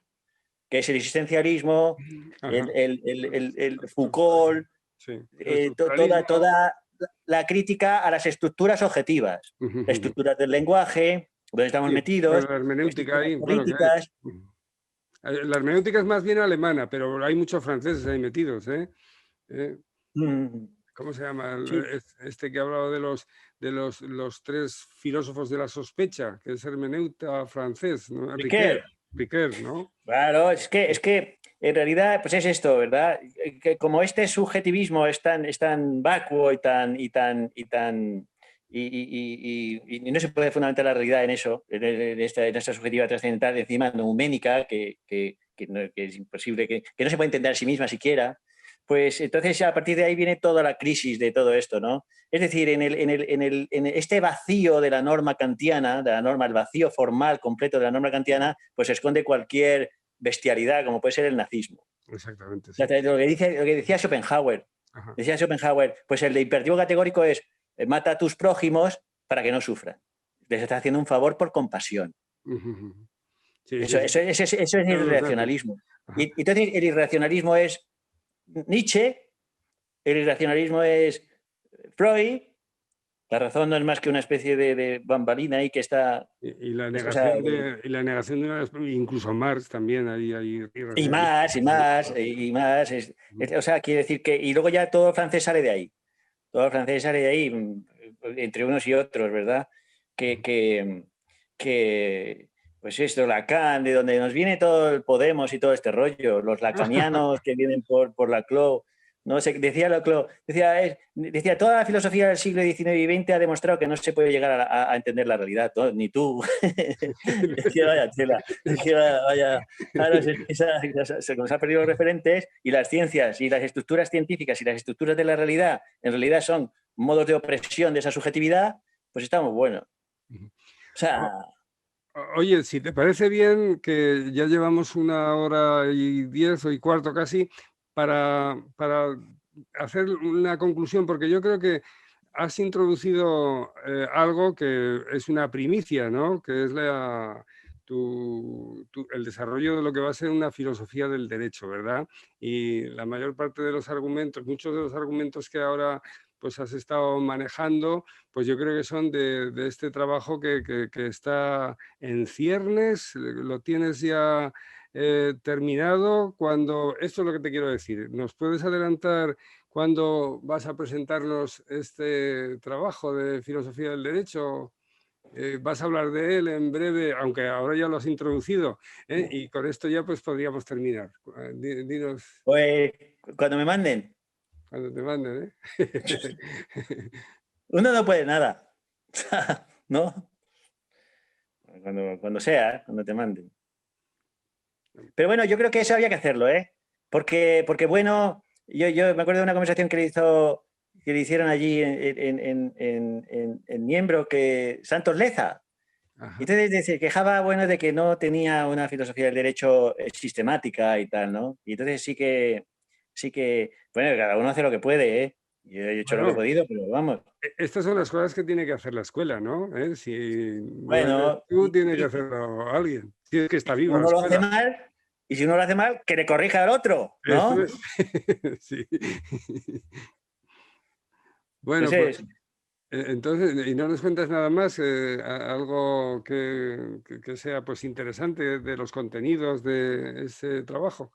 que es el existencialismo, el Foucault, sí, toda la crítica a las estructuras objetivas, estructuras del lenguaje, donde estamos metidos, la hermenéutica ahí, políticas. La hermenéutica es más bien alemana, pero hay muchos franceses ahí metidos, ¿Cómo se llama? Sí. Este que ha hablado de los tres filósofos de la sospecha, que es hermeneuta francés, ¿no? Riquet, ¿no? Claro, es que en realidad pues es esto, ¿verdad? Que como este subjetivismo es tan vacuo y no se puede fundamentar la realidad en eso, en esta subjetiva trascendental, encima numénica, que es imposible, que no se puede entender a sí misma siquiera. Pues entonces a partir de ahí viene toda la crisis de todo esto, ¿no? Es decir, en este vacío de la norma kantiana, el vacío formal completo de la norma kantiana, pues se esconde cualquier bestialidad, como puede ser el nazismo. Exactamente, sí. Lo que decía Schopenhauer. Ajá. Decía Schopenhauer, pues el de imperativo categórico es mata a tus prójimos para que no sufran. Les estás haciendo un favor por compasión. Ujú, ujú. Sí, sí, Eso sí. es el Todos los datos. irracionalismo. Ajá. Y entonces el irracionalismo es Nietzsche, el irracionalismo es Freud. La razón no es más que una especie de bambalina ahí que está... Y la O sea, negación y la negación incluso Marx también, hay y irracionalismo. más, y más, y más. O sea, quiere decir que... Y luego ya todo el francés sale de ahí. Todo el francés sale de ahí, entre unos y otros, ¿verdad? Que pues esto, Lacan, de donde nos viene todo el Podemos y todo este rollo, los lacanianos que vienen por Laclau. No sé, decía Laclau, decía, toda la filosofía del siglo XIX y XX ha demostrado que no se puede llegar a entender la realidad, ¿no? Ni tú. Decía, vaya tela, decía, vaya, claro, se nos han perdido los referentes y las ciencias y las estructuras científicas y las estructuras de la realidad en realidad son modos de opresión de esa subjetividad, pues estamos buenos. O sea... Oye, si te parece bien, que ya llevamos 1 hora y 10 o y cuarto casi, para hacer una conclusión, porque yo creo que has introducido algo que es una primicia, ¿no? Que es el desarrollo de lo que va a ser una filosofía del derecho, ¿verdad? Y la mayor parte de los argumentos, muchos de los argumentos que ahora pues has estado manejando, pues yo creo que son de este trabajo que está en ciernes, lo tienes ya terminado. Esto es lo que te quiero decir, ¿nos puedes adelantar cuándo vas a presentarnos este trabajo de filosofía del derecho? Vas a hablar de él en breve, aunque ahora ya lo has introducido, y con esto ya pues podríamos terminar. Dinos Pues cuando me manden, cuando te manden, uno no puede nada, ¿no? Cuando sea, cuando te manden. Pero bueno, yo creo que eso había que hacerlo, ¿eh? Porque bueno, yo me acuerdo de una conversación que le hicieron allí en Miembro, que Santos Leza. Y Ajá. entonces se quejaba, bueno, de que no tenía una filosofía del derecho sistemática y tal, ¿no? Y entonces sí que, bueno, cada uno hace lo que puede, ¿eh? Yo he hecho lo que he Bueno, podido, pero vamos. estas son las cosas que tiene que hacer la escuela, ¿no? Si no eres Bueno, tú, tiene que hacerlo alguien. Si es que está viva la uno lo hace escuela. mal, y si uno lo hace mal, que le corrija al otro, Eso ¿no? es. Sí. Bueno, pues Entonces, entonces, ¿y no nos cuentas nada más? Algo que sea pues interesante de los contenidos de ese trabajo.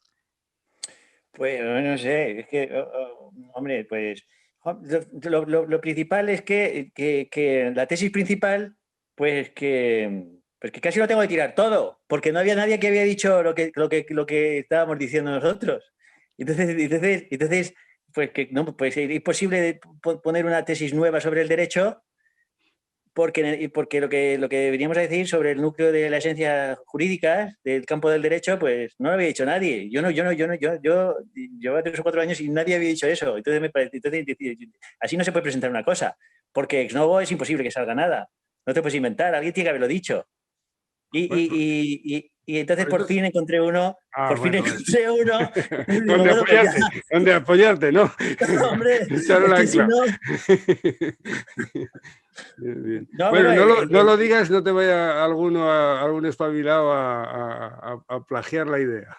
pues no sé, es que, hombre, pues lo principal es que la tesis principal, pues que casi lo tengo que tirar todo, porque no había nadie que había dicho lo que estábamos diciendo nosotros. Entonces, pues que no, pues es imposible poner una tesis nueva sobre el derecho porque lo que deberíamos decir sobre el núcleo de la esencia jurídica del campo del derecho, pues no lo había dicho nadie. Yo llevaba 3 o 4 años y nadie había dicho eso. Entonces, así no se puede presentar una cosa, porque ex novo es imposible que salga nada. No te puedes inventar, alguien tiene que haberlo dicho. Bueno, Y entonces por eso por fin bueno, bueno. encontré uno, y digo, Donde bueno, pues ya, apoyarte, donde apoyarte, ¿no? hombre, Echar el es que si ancla. no... Bien, bien. No, bueno, Bueno, no lo digas, no te vaya algún espabilado a plagiar la idea.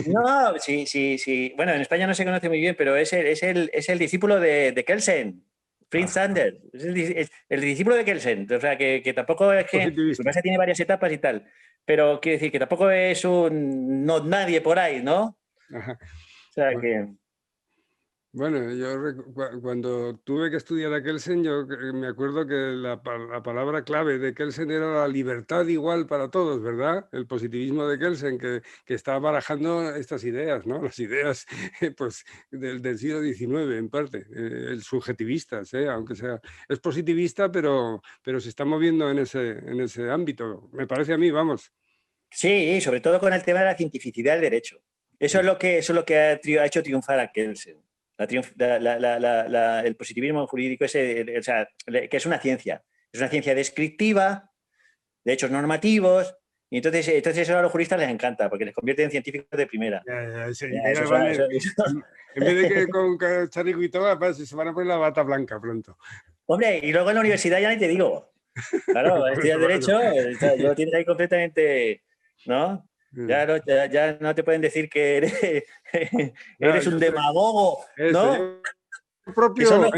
No, sí, sí, sí. Bueno, en España no se conoce muy bien, pero es el discípulo de Kelsen, Prince Ah, Sanders. Es el discípulo de Kelsen. O sea, que tampoco es que. Lo que positivista. pasa es que tiene varias etapas y tal. Pero quiere decir que tampoco es un no nadie por ahí, ¿no? Ajá. O sea Bueno, que. bueno, yo cuando tuve que estudiar a Kelsen, me acuerdo que la palabra clave de Kelsen era la libertad igual para todos, ¿verdad? El positivismo de Kelsen, que está barajando estas ideas, ¿no? Las ideas pues, del siglo XIX, en parte, el subjetivistas, aunque sea, es positivista, pero se está moviendo en ese ámbito, me parece a mí, vamos. Sí, sobre todo con el tema de la cientificidad del derecho. Eso es lo que ha hecho triunfar a Kelsen. El positivismo jurídico, o sea, que es una ciencia. Es una ciencia descriptiva, de hechos normativos, Y entonces eso a los juristas les encanta, porque les convierte en científicos de primera. En vez de que con chaleco y todo, se van a poner la bata blanca pronto. Hombre, y luego en la universidad ya ni te digo. Claro, estudias Derecho, lo tienes ahí completamente, ¿no? Ya no te pueden decir que eres un demagogo, ¿no? Propio,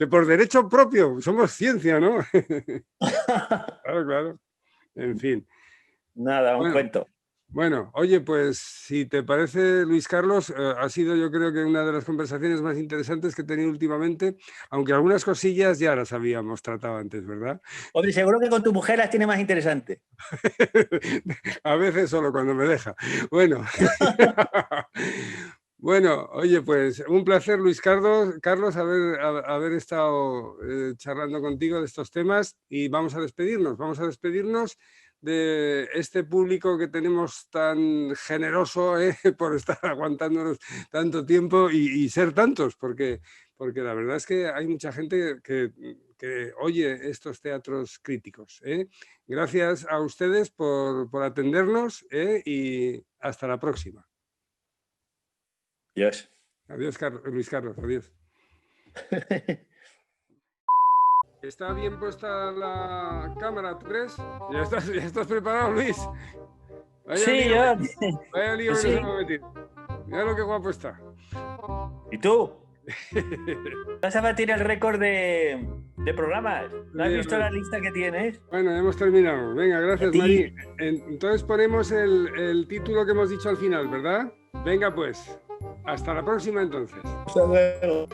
por derecho propio, somos ciencia, ¿no? Claro. En fin. Nada, un cuento. Bueno, oye, pues si te parece, Luis Carlos, ha sido yo creo que una de las conversaciones más interesantes que he tenido últimamente, aunque algunas cosillas ya las habíamos tratado antes, ¿verdad? Hombre, seguro que con tu mujer las tiene más interesantes. A veces solo cuando me deja. Bueno. Bueno, oye, pues un placer, Luis Carlos, haber estado charlando contigo de estos temas y vamos a despedirnos de este público que tenemos tan generoso por estar aguantándonos tanto tiempo y ser tantos, porque la verdad es que hay mucha gente que oye estos teatros críticos. Gracias a ustedes por atendernos y hasta la próxima. Adiós. Adiós, Luis Carlos, adiós. ¿Está bien puesta la cámara, tú crees? ¿Ya estás preparado, Luis? Sí, ya. Vaya lío que nos hemos metido. Mira lo que guapo está. ¿Y tú? ¿Vas a batir el récord de programas? ¿No has visto la lista que tienes? Bueno, hemos terminado. Venga, gracias, Mari. Entonces ponemos el título que hemos dicho al final, ¿verdad? Venga, pues. Hasta la próxima, entonces. Hasta luego.